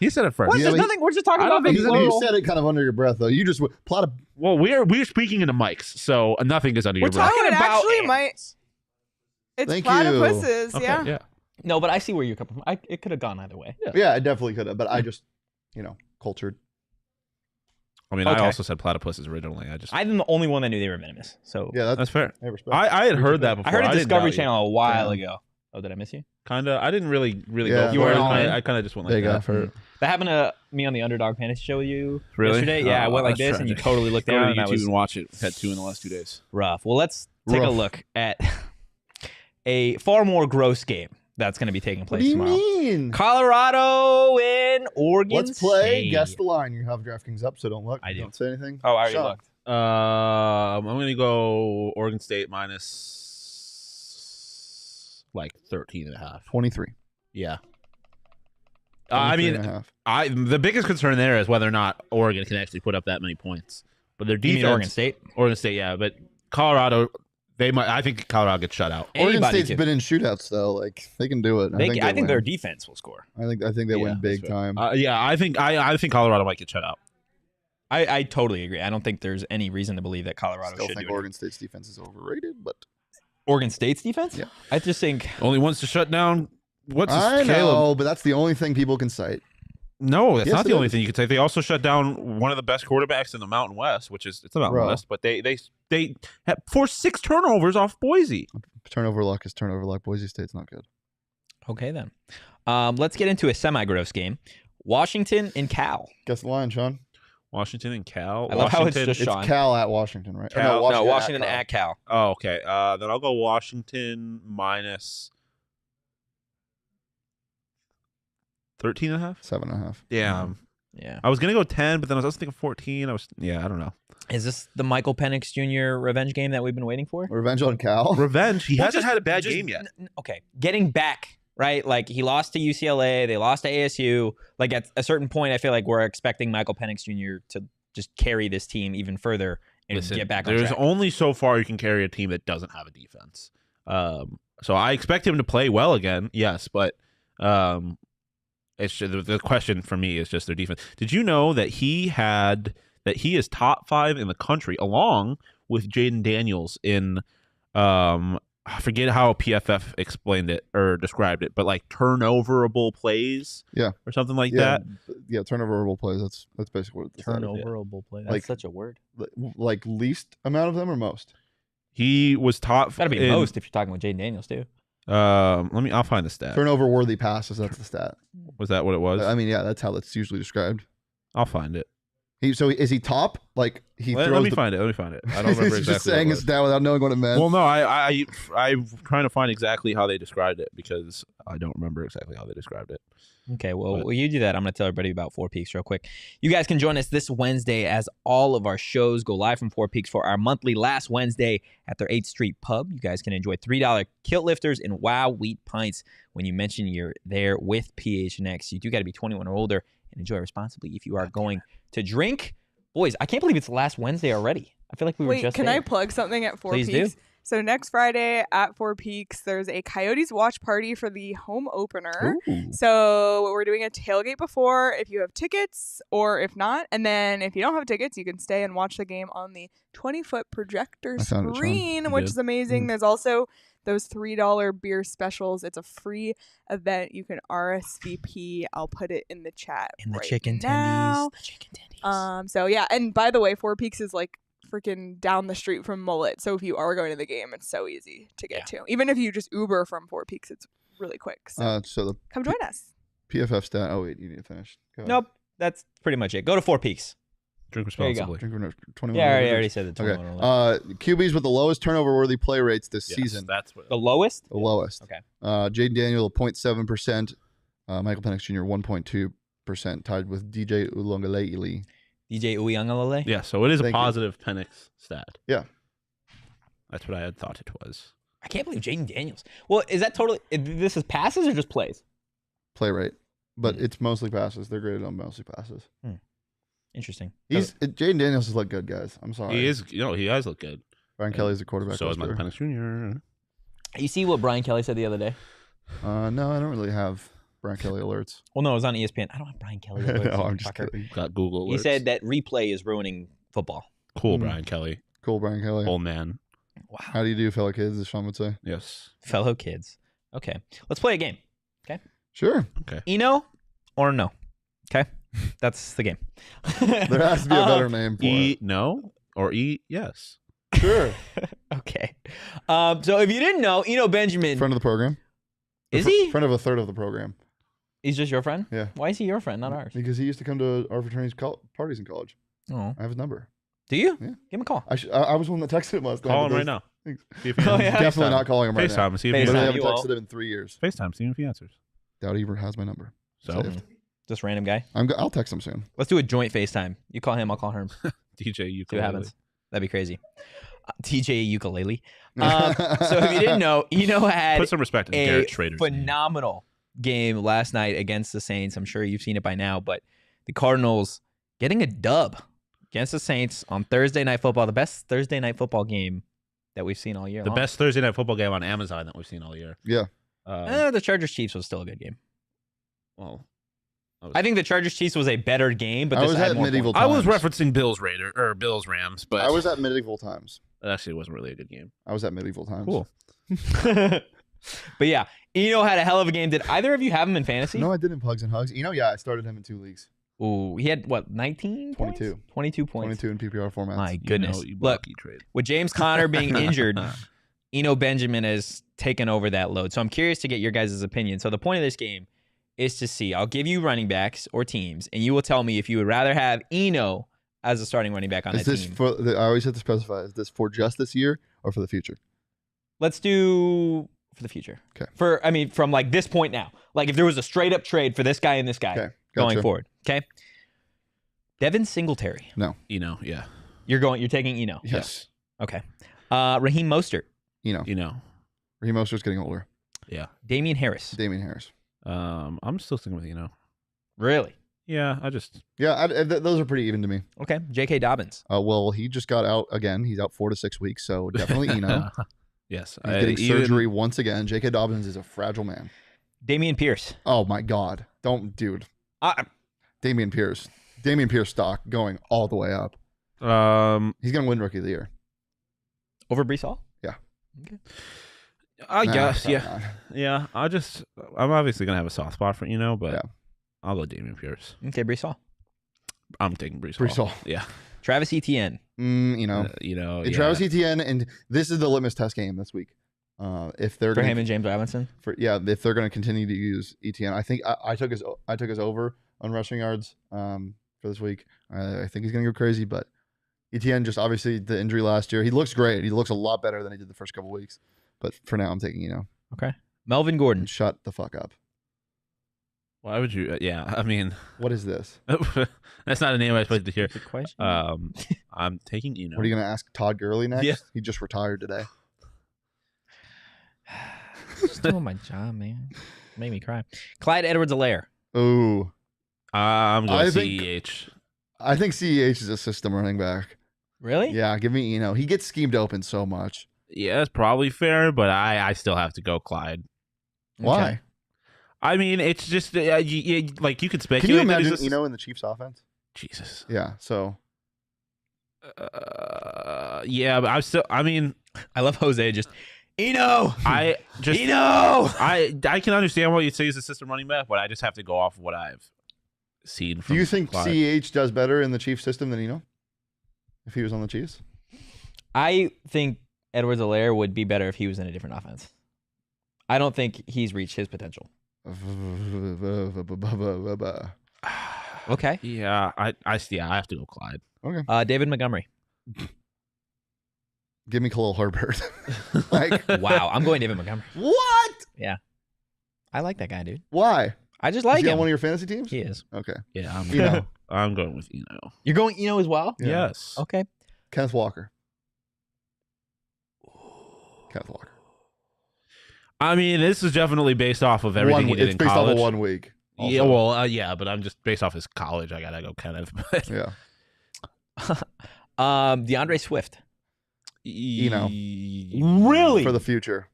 He said it first. What? There's nothing. We're just talking about the You said it kind of under your breath, though. You just plot a. Well, we're speaking into mics, so nothing is under your breath. talking it about actually might. It's Thank platypuses, Okay, yeah. No, but I see where you're coming from. It could have gone either way. Yeah, it definitely could have, but I just, cultured. I mean, Okay. I also said platypuses originally. I'm the only one that knew they were venomous. So Yeah, That's fair. I respect. I had heard that before. I heard a didn't Discovery doubt you. Channel a while ago. Oh, did I miss you? Kinda. I didn't really Yeah, go you for weren't it. all in. I kind of just went like Big that. effort. That happened to me on the Underdog Fantasy Show with you Really? yesterday. Yeah, I Oh, went like that's this, and you tragic. totally looked Go down. to And that YouTube was and watch it. We've had 2 in the last 2 days. rough. Well, let's take a Rough. look at a far more gross game that's going to be taking What place do you tomorrow. mean? Colorado and Oregon Let's play. State. Guess the line. You have DraftKings up, so don't look. I do. Don't say anything. Oh, I already Shawn. looked. I'm going to go Oregon State minus like 13.5. 23. Yeah. I 23 and mean, a half. the biggest concern there is whether or not Oregon can actually put up that many points. But their You defense, mean Oregon State? Oregon State, yeah. But Colorado, they might. I think Colorado gets shut out. Oregon Anybody State's can- been in shootouts though. Like they can do it. I think their win. defense will score. I think they Yeah, win big that's fair. time. Yeah, I think Colorado might get shut out. I totally agree. I don't think there's any reason to believe that Colorado Still should think do it. Oregon State's defense is overrated, but Oregon State's defense? Yeah. I just think Only wants to shut down. What's I his, Caleb? know, but that's the only thing people can cite. No, that's Yes, not it the only is. thing you could say. They also shut down one of the best quarterbacks in the Mountain West, which is it's the Mountain Bro. West, but they had forced 6 turnovers off Boise. Turnover luck is turnover luck. Boise State's not good. okay then. Let's get into a semi-gross game. Washington and Cal. Guess the line, Shawn. Washington and Cal. I love how it's Washington- just It's Shawn. Cal at Washington, right? Or Cal- No, Washington Cal. at Cal. Oh, okay. Then I'll go Washington minus 13.5. 7.5. Damn. Yeah. I was gonna go 10, but then I was also thinking 14. I don't know. Is this the Michael Penix Jr. revenge game that we've been waiting for? Revenge on Cal. Revenge. He Well, hasn't just- had a bad just- game yet. Okay. Getting back, right? Like he lost to UCLA, they lost to ASU. Like at a certain point, I feel like we're expecting Michael Penix Jr. to just carry this team even further and Listen, get back on there's track. only so far you can carry a team that doesn't have a defense. So I expect him to play well again, yes, but it's just, the question for me is just their defense. Did you know that he is top 5 in the country, along with Jaden Daniels in I forget how PFF explained it or described it, but like turnoverable plays, Yeah. or something like that. Yeah, turnoverable plays. That's basically what it's Turnoverable play. That's Like- such a word. Like least amount of them or most? He was top. Gotta be in- most if you're talking with Jaden Daniels too. I'll find the stat. Turnover worthy passes. That's the stat. Was that what it was? I mean, yeah, that's how that's usually described. I'll find it. So is he top? Like he Let throws me the. find it. Let me find it. I don't remember He's exactly. just saying what it his was. stat without knowing what it meant. Well, no, I'm trying to find exactly how they described it because I don't remember exactly how they described it. Okay, well, But- while you do that, I'm going to tell everybody about Four Peaks real quick. You guys can join us this Wednesday as all of our shows go live from Four Peaks for our monthly last Wednesday at their 8th Street Pub. You guys can enjoy $3 kilt lifters and Wow Wheat pints when you mention you're there with PHNX. You do got to be 21 or older and enjoy responsibly if you are going to drink. Boys, I can't believe it's the last Wednesday already. I feel like we were Wait, just can there. I plug something at Four Please Peaks? do. So next Friday at Four Peaks, there's a Coyotes watch party for the home opener. Ooh. So we're doing a tailgate before if you have tickets or if not. And then if you don't have tickets, you can stay and watch the game on the 20-foot projector I found it, Shawn. screen, You which did. is amazing. Mm. There's also those $3 beer specials. It's a free event. You can RSVP. I'll put it in the chat In the right chicken now. tendies. The chicken tendies. So yeah, and by the way, Four Peaks is like freaking down the street from Mullet. So if you are going to the game, it's so easy to get to. Even if you just Uber from Four Peaks, it's really quick. So So the come join us. PFF stat. Oh wait, you need to finish. Go ahead. Nope, that's pretty much it. Go to Four Peaks. Drink There you go. responsibly. Drink for 21. Yeah, I minutes. already said the Okay. 21 or less. QBs with the lowest turnover-worthy play rates this Yes, season. that's what. The lowest? The lowest. Okay. Jaden Daniel 0.7%. Michael Penix Jr. 1.2%, tied with DJ Ulongalele. DJ Uyunglele? Yeah, so it is a Thank you. positive Penix stat. Yeah. That's what I had thought it was. I can't believe Jaden Daniels. Well, is that totally... This is passes or just plays? Play rate, but Mm. it's mostly passes. They're graded on mostly passes. Interesting. Jaden Daniels has looked good, guys. I'm sorry. He is, he does look good. Brian Kelly's the quarterback. So is Michael whisperer. Penix Jr. You see what Brian Kelly said the other day? No, I don't really have Brian Kelly alerts. Well, no, it was on ESPN. I don't have Brian Kelly alerts. No, you I'm just fucker. kidding. Got Google. He alerts. said that replay is ruining football. Cool, Brian Kelly. Cool, Brian Kelly. Old man. Wow. How do you do, fellow kids, as Shawn would say? Yes. Fellow kids. Okay. Let's play a game. Sure. Eno or no? Okay. That's the game. There has to be a better name for E no or E yes. it. Sure. Okay. So if you didn't know, Eno Benjamin. Friend of the program. Is he? Friend of a third of the program. He's just your friend? Yeah. Why is he your friend, not ours? Because he used to come to our fraternity's parties in college. Oh. I have his number. Do you? Yeah. Give him a call. I was the one that texted him last night. Call him but right now. those- See if he Oh, answers. yeah. Definitely not calling him right FaceTime now. and see if he FaceTime. Literally answers. haven't you won't. texted him in 3 years. FaceTime, see if he answers. Doubt he ever has my number. So Saved. Just random guy. I'll text him soon. Let's do a joint FaceTime. You call him, I'll call her. DJ See what ukulele. happens. That'd be crazy. TJ ukulele. So if you didn't know, Eno had Put some respect in a Garrett Schrader's name. phenomenal game last night against the Saints. I'm sure you've seen it by now, but the Cardinals getting a dub against the Saints on Thursday Night Football, the best Thursday Night Football game that we've seen all year The long. best Thursday night football game on Amazon that we've seen all year. Yeah. The Chargers-Chiefs was still a good game. Well, I think the Chargers-Chiefs was a better game, but I this was had at more medieval points. I was times. referencing Bills Rams, but I was at medieval times. it actually wasn't really a good game. I was at medieval times. Cool. But yeah, Eno had a hell of a game. Did either of you have him in fantasy? No, I didn't. Pugs and hugs. Yeah, I started him in 2 leagues. Ooh, he had what, 19 points? 22. 22 points. 22 in PPR formats. My goodness. You Look, trade. with James Conner being injured, Eno Benjamin has taken over that load. So I'm curious to get your guys' opinion. So the point of this game is to see, I'll give you running backs or teams, and you will tell me if you would rather have Eno as a starting running back on Is that this team. for? I always have to specify. Is this for just this year or for the future? Let's do for the future. Okay. From like this point now. Like if there was a straight up trade for this guy and this guy Okay. going Gotcha. forward. Okay. Devin Singletary. Yeah. You're taking Eno. Yes. Okay. Raheem Mostert. Raheem Mostert's getting older. Yeah. Damian Harris. Damian Harris. I'm still sticking with Really? Yeah, Yeah, those are pretty even to me. Okay. J.K. Dobbins. Well, he just got out again. He's out 4 to 6 weeks, so definitely Eno. Yes. He's getting surgery once again. J.K. Dobbins is a fragile man. Damian Pierce. Oh my God! Dude. Damian Pierce. Damian Pierce stock going all the way up. He's gonna win Rookie of the Year. Over Brees Hall? Yeah. Okay. I guess, probably yeah. not. Yeah, I'm obviously going to have a soft spot for but Yeah. I'll go Damian Pierce. Okay, Brees Hall. I'm taking Brees Brees Hall. Hall. Yeah. Travis Etienne. And Travis Etienne, and this is the litmus test game this week. If they're For gonna, him and James Robinson. if they're going to continue to use Etienne, I think I took his over on rushing yards for this week. I think he's going to go crazy, but Etienne just obviously the injury last year. He looks great. He looks a lot better than he did the first couple weeks. But for now, I'm taking Okay. Melvin Gordon. Shut the fuck up. Why would you? Yeah, I mean, What is this? that's not a name I expected to hear. Good question. I'm taking Eno. What are you going to ask Todd Gurley next? Yeah. He just retired today. Just doing my job, man. Made me cry. Clyde Edwards-Helaire. Ooh. I'm going I CEH. I think CEH is a system running back. Really? Yeah, give me Eno. He gets schemed open so much. Yeah, that's probably fair, but I still have to go Clyde. Why? Okay. I mean, it's just like you could speculate. Can you that imagine he's Eno in the Chiefs offense? Jesus. Yeah, so Yeah, but I mean, I love Jose just, Eno! I just Eno! I can understand why you'd say he's a system running back, but I just have to go off of what I've seen. From do you think Clyde. CEH does better in the Chiefs system than Eno? If he was on the Chiefs? I think Edwards-Helaire would be better if he was in a different offense. I don't think he's reached his potential. Okay. Yeah, I have to go Clyde. Okay. David Montgomery. Give me Khalil Herbert. Like, Wow, I'm going David Montgomery. what? I like that guy, dude. Why? I just Is like he on him. one of your fantasy teams? He is. Okay. Yeah, Eno. I'm going with Eno. You're going Eno as well? Yeah. Yes. Okay. Kenneth Walker. Kenneth Walker. I mean, this is definitely based off of everything he did It's in based college. off of 1 week. Yeah, also. well, yeah, but I'm just based off his college. I gotta go Kenneth. But Yeah. DeAndre Swift. Eno. Really? For the future.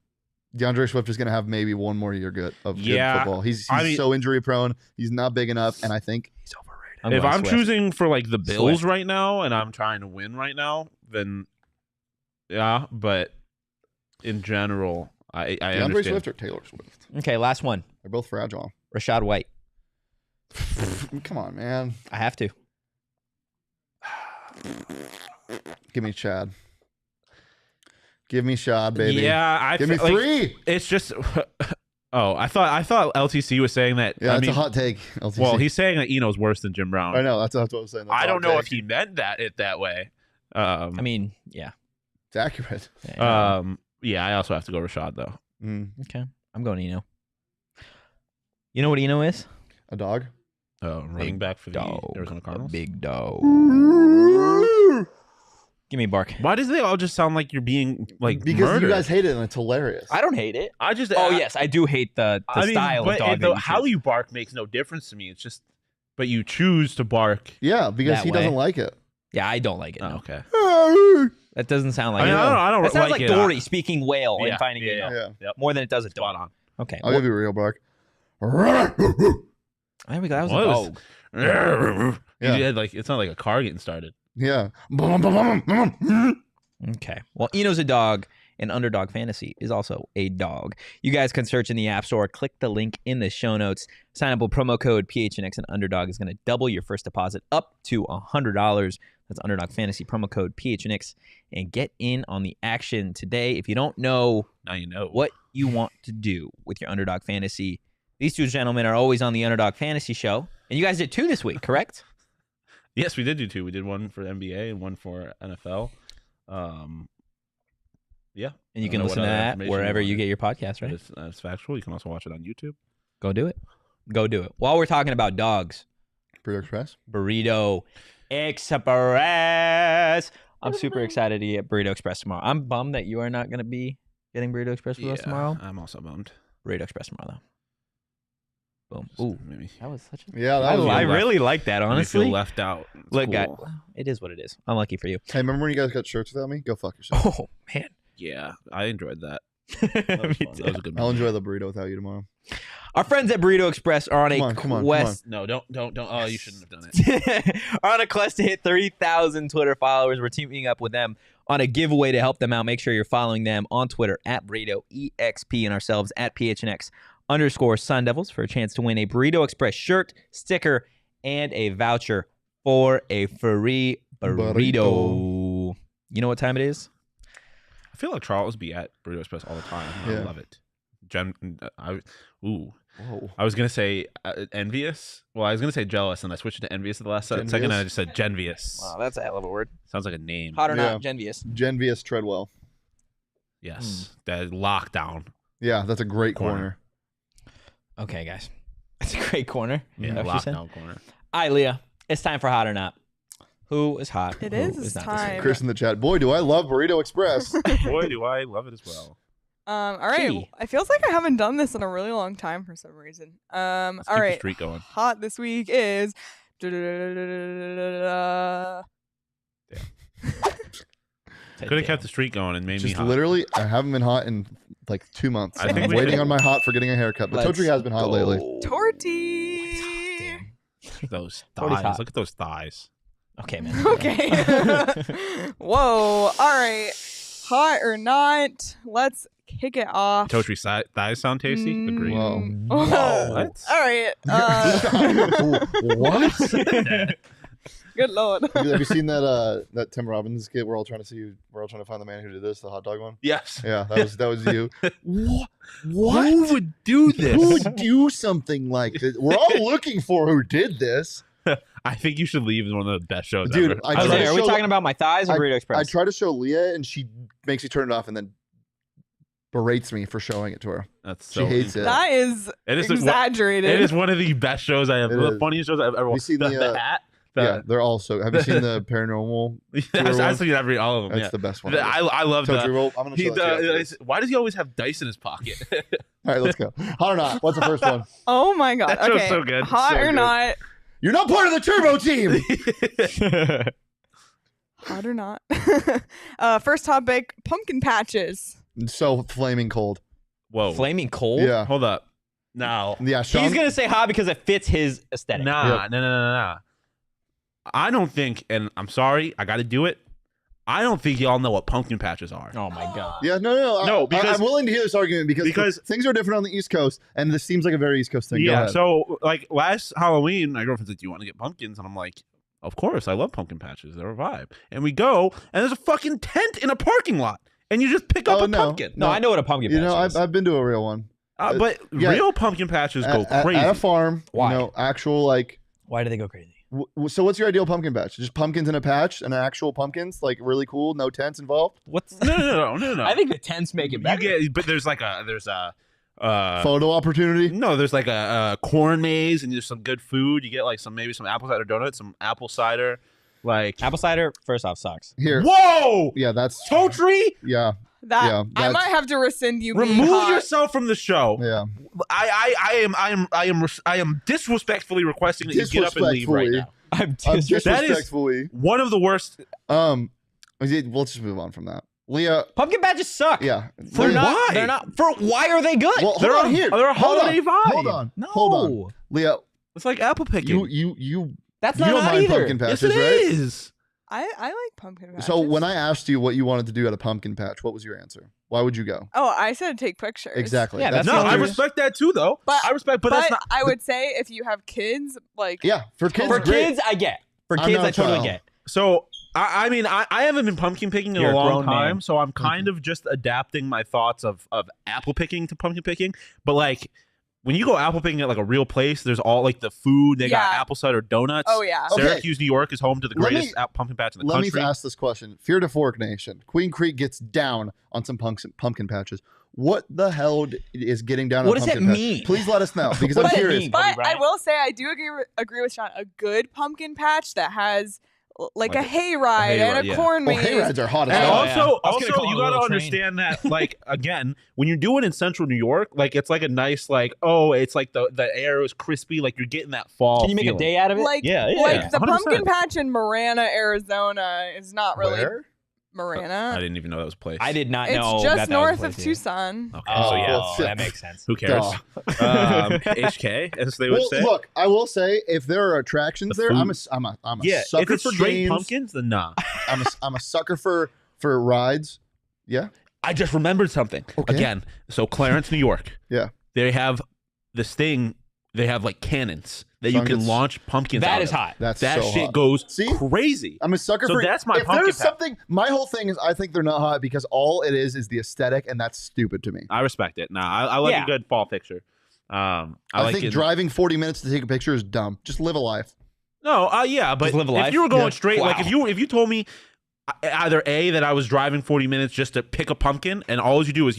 DeAndre Swift is going to have maybe one more year good football. He's so injury prone. He's not big enough, and I think he's overrated. If I'm choosing for like the Bills right now, and I'm trying to win right now, then yeah. But in general, I DeAndre understand. Swift or Taylor Swift? Okay, last one. They're both fragile. Rashad White. Come on, man. I have to. Give me Chad. Give me Shad, baby. Yeah, give me 3. It's just. Oh, I thought LTC was saying that. Yeah, that's a hot take. LTC. Well, he's saying that Eno's worse than Jim Brown. I know. That's what I was saying. I don't know if he meant that way. I mean, yeah, it's accurate. Yeah, I also have to go Rashad though. Okay, I'm going Eno. You know what Eno is? A dog. Running back for the Arizona Cardinals. A big dog. Give me a bark. Why does they all just sound like you're being like because murdered? You guys hate it and it's hilarious. I don't hate it. I just yes, I do hate the style of dog. How you bark makes no difference to me. It's just, but you choose to bark. Yeah, because he doesn't like it. Yeah, I don't like it. No. Okay. That doesn't sound like. I don't. That sounds like Dory speaking whale in Finding Nemo. Yeah. More than it does a dog. on. Okay. I'll give you a real bark. There we go. That was a dog. Yeah. It's not like a car getting started. Yeah. Okay. Well, Eno's a dog, and Underdog Fantasy is also a dog. You guys can search in the App Store. Click the link in the show notes. Sign up with promo code PHNX, and Underdog is going to double your first deposit up to $100. That's Underdog Fantasy, promo code PHNX, and get in on the action today. If you don't know, now you know what you want to do with your Underdog Fantasy. These two gentlemen are always on the Underdog Fantasy show, and you guys did 2 this week, correct? Yes, we did do 2. We did one for NBA and one for NFL. Yeah. And you can listen to that wherever you get your podcast, right? That's factual. You can also watch it on YouTube. Go do it. Go do it. While we're talking about dogs. Burrito Express? Burrito Express. I'm super excited to get Burrito Express tomorrow. I'm bummed that you are not going to be getting Burrito Express with us tomorrow. I'm also bummed. Burrito Express tomorrow, though. Boom. Ooh, that was such a... Yeah, I really like that, honestly. I feel left out. Look, guys, it is what it is. Unlucky for you. Hey, remember when you guys got shirts without me? Go fuck yourself. Oh, man. Yeah, I enjoyed that. That was a good I'll enjoy the burrito without you tomorrow. Our friends at Burrito Express are on a quest. No, don't. Oh, you shouldn't have done it. Are on a quest to hit 3,000 Twitter followers. We're teaming up with them on a giveaway to help them out. Make sure you're following them on Twitter at Burrito EXP and ourselves at PHNX_Sun Devils for a chance to win a Burrito Express shirt, sticker, and a voucher for a free burrito. You know what time it is? I feel like Charles be at Burrito Express all the time. I love it. I was gonna say envious. Well, I was gonna say jealous, and I switched to envious at the last second. And I just said genvious. Wow, that's a hell of a word. Sounds like a name. Hot or not, genvious. Genvious Treadwell. Yes, that lockdown. Yeah, that's a great corner. Okay, guys, that's a great corner. Yeah, lockdown corner. All right, Leah, it's time for hot or not. Who is hot? It is time. Chris in the chat. Boy, do I love Burrito Express. Boy, do I love it as well. All right. It feels like I haven't done this in a really long time for some reason. Let's all keep right. the streak going. Hot this week is. Could have kept the streak going and made me hot. Literally, I haven't been hot in like 2 months. I think I'm waiting on my hot for getting a haircut, but Totri has been hot lately. Torty. Those thighs. Look at those thighs. Okay, man. Okay. Whoa. All right. Hot or not? Let's kick it off. Totri's thighs sound tasty. Agree. Whoa. What? All right. What? Good lord. Have you seen that Tim Robbins skit? We're all trying to find the man who did this, the hot dog one. Yes. Yeah, that was you. What? Who would do this? Who would do something like this? We're all looking for who did this. I think you should leave as one of the best shows Dude, ever. Are we talking about my thighs or Burrito Express? I try to show Leah, and she makes me turn it off, and then berates me for showing it to her. She hates it. That is exaggerated. It is one of the best shows I have. The funniest shows I've ever watched. Have you seen the hat? Yeah, they're all so. Have you seen the paranormal? Yes, I've seen all of them. That's the best one. I love that. I'm gonna show that why does he always have dice in his pocket? All right, let's go. Hot or not? What's the first one? Oh my god. That show's okay. so good. Hot So or good. not? You're not part of the Turbo team. Hot or not? First topic: pumpkin patches. So flaming cold. Whoa. Flaming cold? Yeah. Hold up. No. Yeah. Shawn, He's going to say hot because it fits his aesthetic. Nah. No. I don't think, and I'm sorry, I got to do it. I don't think y'all know what pumpkin patches are. Oh, my God. Yeah, no. Because I'm willing to hear this argument because things are different on the East Coast, and this seems like a very East Coast thing. Yeah, so like last Halloween, my girlfriend's like, "Do you want to get pumpkins?" And I'm like, "Of course, I love pumpkin patches. They're a vibe." And we go, and there's a fucking tent in a parking lot, and you just pick up a pumpkin. No, I know what a pumpkin patch is. I've been to a real one. But real pumpkin patches go crazy. At a farm. Why? Actual like. Why do they go crazy? So what's your ideal pumpkin patch? Just pumpkins in a patch and actual pumpkins, like really cool, no tents involved. What's No. I think the tents make it better. But there's a photo opportunity. No, there's like a corn maze and there's some good food. You get like maybe some apple cider donuts, some apple cider, like apple cider. First off, sucks. Here. Whoa! Yeah, that's Totri. Yeah. I might have to rescind you. Remove yourself from the show. Yeah. I am disrespectfully requesting that you get up and leave right now. I'm disrespectfully. One of the worst. Let's just move on from that. Leah, pumpkin patches suck. Yeah. They're not. Why are they good? Well, hold on here. They're a holiday vibe. Hold on. Leah, it's like apple picking. You. That's you not don't hot mind either. pumpkin patches, yes, it right? is. I like pumpkin patches. So when I asked you what you wanted to do at a pumpkin patch, what was your answer? Why would you go? Oh, I said take pictures. Exactly. Yeah, I respect that too, though. But that's not. I would say if you have kids, like for kids, kids, I get. For kids, I totally get. So I mean, I haven't been pumpkin picking in a long time, man. so I'm kind of just adapting my thoughts of apple picking to pumpkin picking. But like, when you go apple picking at like a real place, there's all like the food. They got apple cider donuts. Oh yeah. Syracuse, New York is home to the greatest pumpkin patch in the country. Let me ask this question. Fear to Fork Nation. Queen Creek gets down on some pumpkin patches. What the hell is getting down on a pumpkin patch? What does it mean? Please let us know because I'm curious. But I will say I do agree with Shawn. A good pumpkin patch that has like a hayride and a corn maze. Hayrides are hot as And hell. also you got to understand that, like, again, when you're doing it in central New York, like, it's like a nice, like, it's like the air is crispy, like you're getting that fall. Can you make a day out of it? Like, yeah. Like the 100%. pumpkin patch in Marana, Arizona is not really. Where? Marana. I didn't even know that was a place. I did not It's know just that north was a of place, Tucson. Okay. Oh, So yeah, well, that makes sense. Who cares? HK, as they would say. Look, I will say if there are attractions there, I'm a sucker if it's for straight games. pumpkins, then nah. I'm a sucker for rides. Yeah. I just remembered something. Okay. Again, so Clarence, New York. Yeah. They have this thing. They have like cannons that you can launch pumpkins. That out is of. hot. That's that so shit hot. goes See? crazy. I'm a sucker So for. that's my if pumpkin there's patch. something, my whole thing is I think they're not hot because all it is the aesthetic, and that's stupid to me. I respect it. Nah, I like a good fall picture. I like think it. driving 40 minutes to take a picture is dumb. Just live a life. No, yeah, but Just live a if life? you were going Yeah. straight, like Wow. if you told me either A, that I was driving 40 minutes just to pick a pumpkin, and all you do is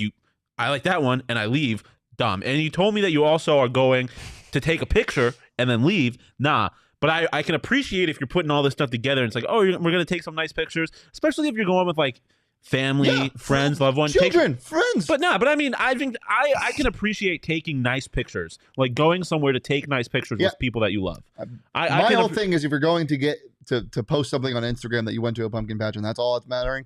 I like that one, and I leave, dumb. And you told me that you also are going to take a picture and then leave, nah. But I can appreciate if you're putting all this stuff together and it's like, oh, we're going to take some nice pictures, especially if you're going with like family, friends, loved ones. Children, friends. But I mean, I think I can appreciate taking nice pictures, like going somewhere to take nice pictures with people that you love. My whole thing is if you're going to get to post something on Instagram that you went to a pumpkin patch and that's all that's mattering,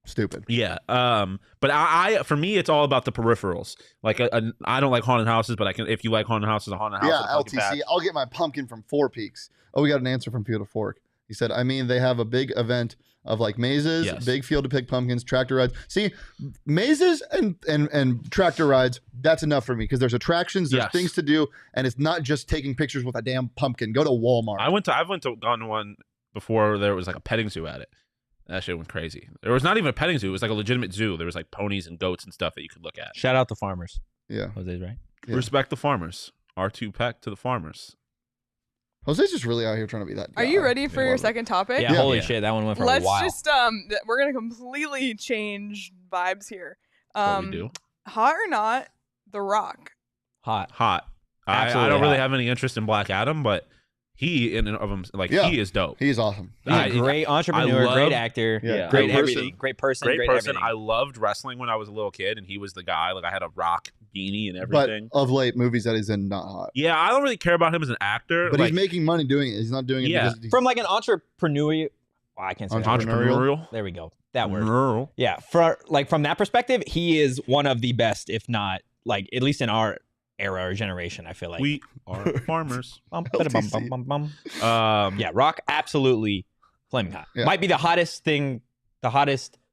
stupid. Yeah. But I for me, it's all about the peripherals. Like I don't like haunted houses, but I can. If you like haunted houses, a haunted house. Yeah, LTC. I'll get my pumpkin from Four Peaks. Oh, we got an answer from Fear to Fork. He said, I mean, they have a big event of like mazes, big field to pick pumpkins, tractor rides. See, mazes and tractor rides, that's enough for me because there's attractions, there's things to do, and it's not just taking pictures with a damn pumpkin. Go to Walmart. I've gone to one before there was like a petting zoo at it. That shit went crazy. There was not even a petting zoo. It was like a legitimate zoo. There was like ponies and goats and stuff that you could look at. Shout out the farmers. Yeah. Jose's right. Yeah. Respect the farmers. R2 Peck to the farmers. Jose's just really out here trying to be that guy. Are you ready for your second topic? Yeah, holy shit, that one went for a while. Let's just we're gonna completely change vibes here. What we do. Hot or not, The Rock. Hot. I don't really have any interest in Black Adam, but he in and of him, like he is dope. He's awesome. He's a great entrepreneur, great actor, great everything, great person. Everything. I loved wrestling when I was a little kid, and he was the guy. Like I had a Rock beanie and everything. But of late, movies that he's in not hot. Yeah, I don't really care about him as an actor. But he's making money doing it. He's not doing it because from like an entrepreneur. I can't say entrepreneurial. There we go. That word. Yeah, from that perspective, he is one of the best, if not like at least in our era or generation, I feel like we are farmers. Yeah, rock absolutely flaming hot. Yeah. Might be the hottest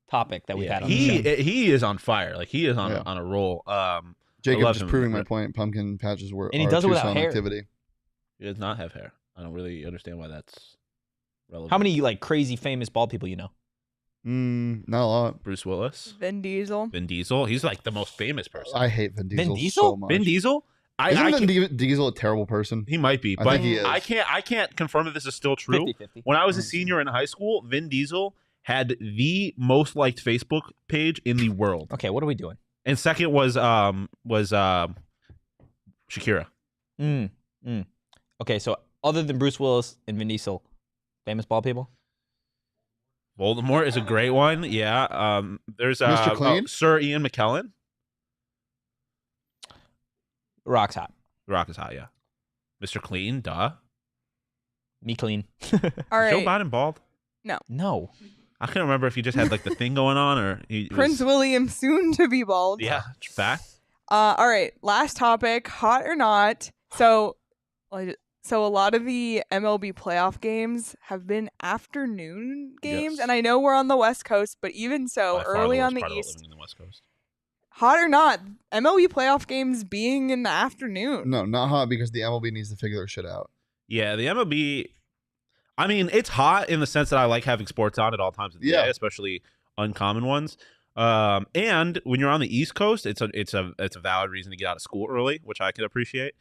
topic that we've had on the show. He is on fire. Like he is on a roll. Jacob love just him. proving my point. Pumpkin patches were And he does it without Tucson hair. activity. He does not have hair. I don't really understand why that's relevant. How many like crazy famous bald people you know? Not a lot. Bruce Willis, Vin Diesel. Vin Diesel. He's like the most famous person. I hate Vin Diesel. Diesel? So much. Vin Diesel. Isn't Vin Diesel a terrible person? He might be, I but think he is. I can't confirm that this is still true. 50-50. When I was a senior in high school, Vin Diesel had the most liked Facebook page in the world, Okay, what are we doing? and second was Shakira. Okay, so other than Bruce Willis and Vin Diesel, famous bald people? Voldemort is a great one. Yeah. There's Mr. Clean? Sir Ian McKellen. Rock's hot. The Rock is hot. Yeah. Mr. Clean. Duh. Me clean. All Joe right. Biden bald. No. I can't remember if he just had like the thing going on or he Prince was, William soon to be bald. Yeah. Fact. All right. Last topic, hot or not. So a lot of the MLB playoff games have been afternoon games, Yes. and I know we're on the West Coast, but even so, By far early on worst the part of East, living in the West Coast. hot or not, MLB playoff games being in the afternoon. No, not hot because the MLB needs to figure their shit out. Yeah, the MLB. I mean, it's hot in the sense that I like having sports on at all times of the day, especially uncommon ones. And when you're on the East Coast, it's a valid reason to get out of school early, which I can appreciate.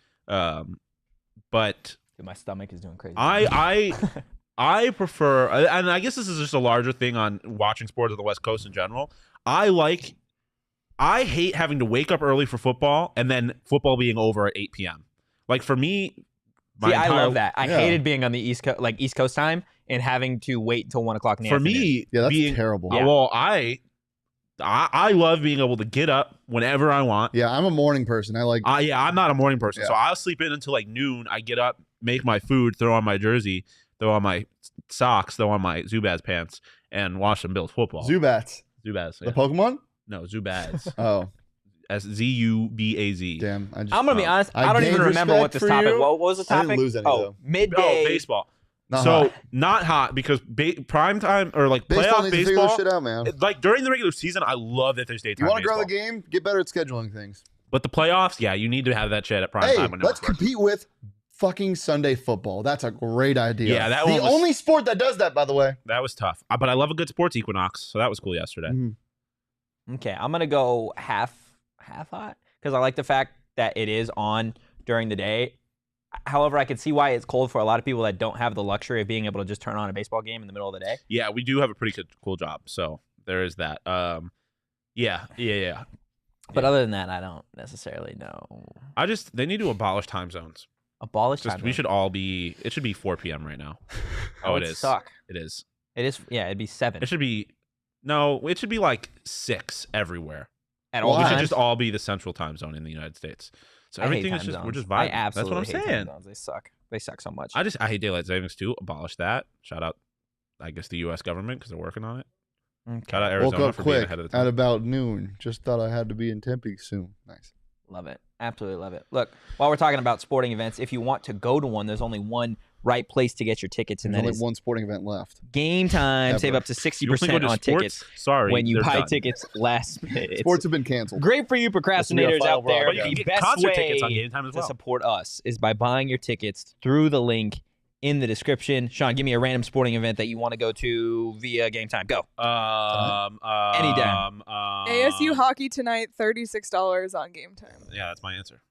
But Dude, my stomach is doing crazy. I prefer, and I guess this is just a larger thing on watching sports on the West Coast in general. I hate having to wake up early for football and then football being over at 8 p.m. Like for me, I love that. I hated being on the East Coast time and having to wait until 1 o'clock in the afternoon. For me, Yeah, that's being terrible. Yeah. Well, I love being able to get up whenever I want. Yeah, I'm a morning person. I'm not a morning person, Yeah. so I'll sleep in until like noon. I get up, make my food, throw on my jersey, throw on my socks, throw on my Zubaz pants, and watch them build football. Zubats. Zubaz, The yeah. Pokemon? No, Zubaz. Oh, Zubaz. damn. I'm gonna be honest. I don't even gained remember what this respect for topic. you. What was the I topic? didn't lose any, though. Midday. Baseball. Not so hot. not hot because prime time or like Baseball playoff needs to figure baseball. this shit out, man. Like during the regular season, I love that there's daytime You want to grow baseball. the game? Get better at scheduling things. But the playoffs, yeah, you need to have that shit at prime Hey, time. When no let's one's working. compete with fucking Sunday football. That's a great idea. Yeah, that the one was- only sport that does that, by the way. That was tough. But I love a good sports equinox, so that was cool yesterday. Mhm. Okay, I'm gonna go half hot because I like the fact that it is on during the day. However, I can see why it's cold for a lot of people that don't have the luxury of being able to just turn on a baseball game in the middle of the day. Yeah, we do have a pretty good, cool job, so there is that. Yeah. But other than that, I don't necessarily know. They need to abolish time zones. Abolish Just time. we should all be. It should be 4 p.m. right now. Oh, it would is. Suck. It is. It is. Yeah, it'd be 7 It should be. No, it should be like 6 everywhere. at all We should times. just all be the central time zone in the United States. So I hate everything is time just we're zones. just I vibing. That's absolutely what I'm hate time saying. zones. They suck. They suck so much. I hate daylight savings too. Abolish that. Shout out, I guess, the U.S. government because they're working on it. Okay. Shout out Woke Arizona up for being quick ahead of the at time. about noon. Just thought I had to be in Tempe soon. Nice. Love it. Absolutely love it. Look, while we're talking about sporting events, if you want to go to one, there's only one right place to get your tickets, and There's that only is one sporting event left. Game Time. Ever. Save up to You only 60% go to on sports? tickets Sorry, when you they're buy done. tickets last minute. It's Sports have been canceled. great for you procrastinators final out there. broadcast. But you The can get best concert way tickets on Game Time as to well. support us is by buying your tickets through the link in the description. Shawn, give me a random sporting event that you want to go to via Game Time. Go. Anytime. ASU hockey tonight, $36 on Game Time. Yeah, that's my answer.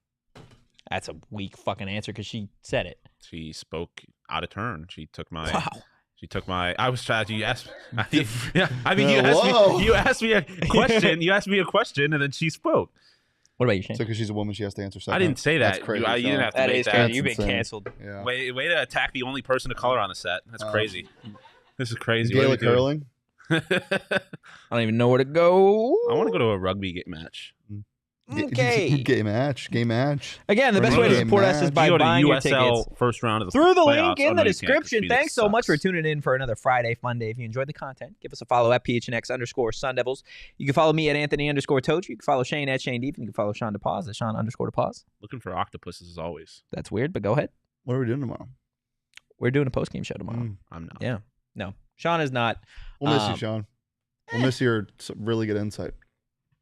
That's a weak fucking answer because she said it. She spoke out of turn. She took my. Wow. She took my. I was trying to. You asked. Yeah, I mean, Whoa. you asked me a question. You asked me a question, and then she spoke. What about you, Shane? So because she's a woman, she has to answer second. I didn't say that. That's crazy. You didn't Sean. have to That make is that. crazy. You've been insane. canceled. Yeah. Way to attack the only person of color on the set. That's crazy. This is crazy. Gaelic What are we hurling. doing? I don't even know where to go. I want to go to a rugby match. Okay. Game match. Again, the best way to Game support us is match. by You go to buying your USL tickets first round of the through the playoffs. link in Oh, the no, you can't 'cause description. Phoenix Thanks so much for sucks. tuning in for another Friday Fun Day. If you enjoyed the content, give us a follow at PHNX_Sun Devils. You can follow me at Anthony_Toach. You can follow Shane at Shane Deep. And you can follow Shawn DePause at Shawn_DePause. Looking for octopuses as always. That's weird, but go ahead. What are we doing tomorrow? We're doing a post-game show tomorrow. I'm not. Yeah. No. Sean is not. We'll miss you, Sean. We'll miss your really good insight.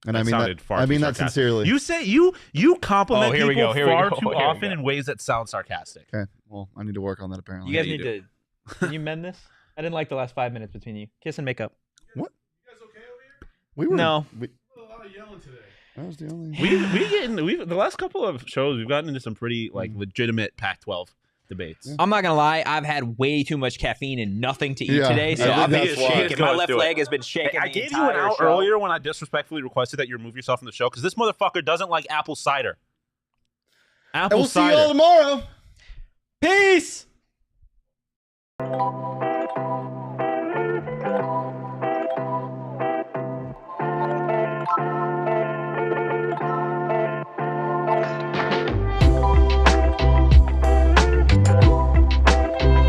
And I mean sounded that. far I too mean that sarcastic. sincerely. You say you compliment Oh, here we people go, here we far go, too here we often go. in ways that sound sarcastic. Okay. Well, I need to work on that apparently. You guys you need do. to. Can you mend this? I didn't like the last 5 minutes between you. Kiss and make up. What? You guys okay over here? We were. No. We, A lot of yelling today. that was the only. We've the last couple of shows we've gotten into some pretty legitimate Pac-12 debates. Yeah. I'm not gonna lie. I've had way too much caffeine and nothing to eat Yeah, today, so I I've think been that's why. shaking. My Let's left do it. leg has been shaking. I the gave you an entire out show. earlier when I disrespectfully requested that you remove yourself from the show because this motherfucker doesn't like apple cider. And Apple we'll see cider. you all tomorrow. Peace.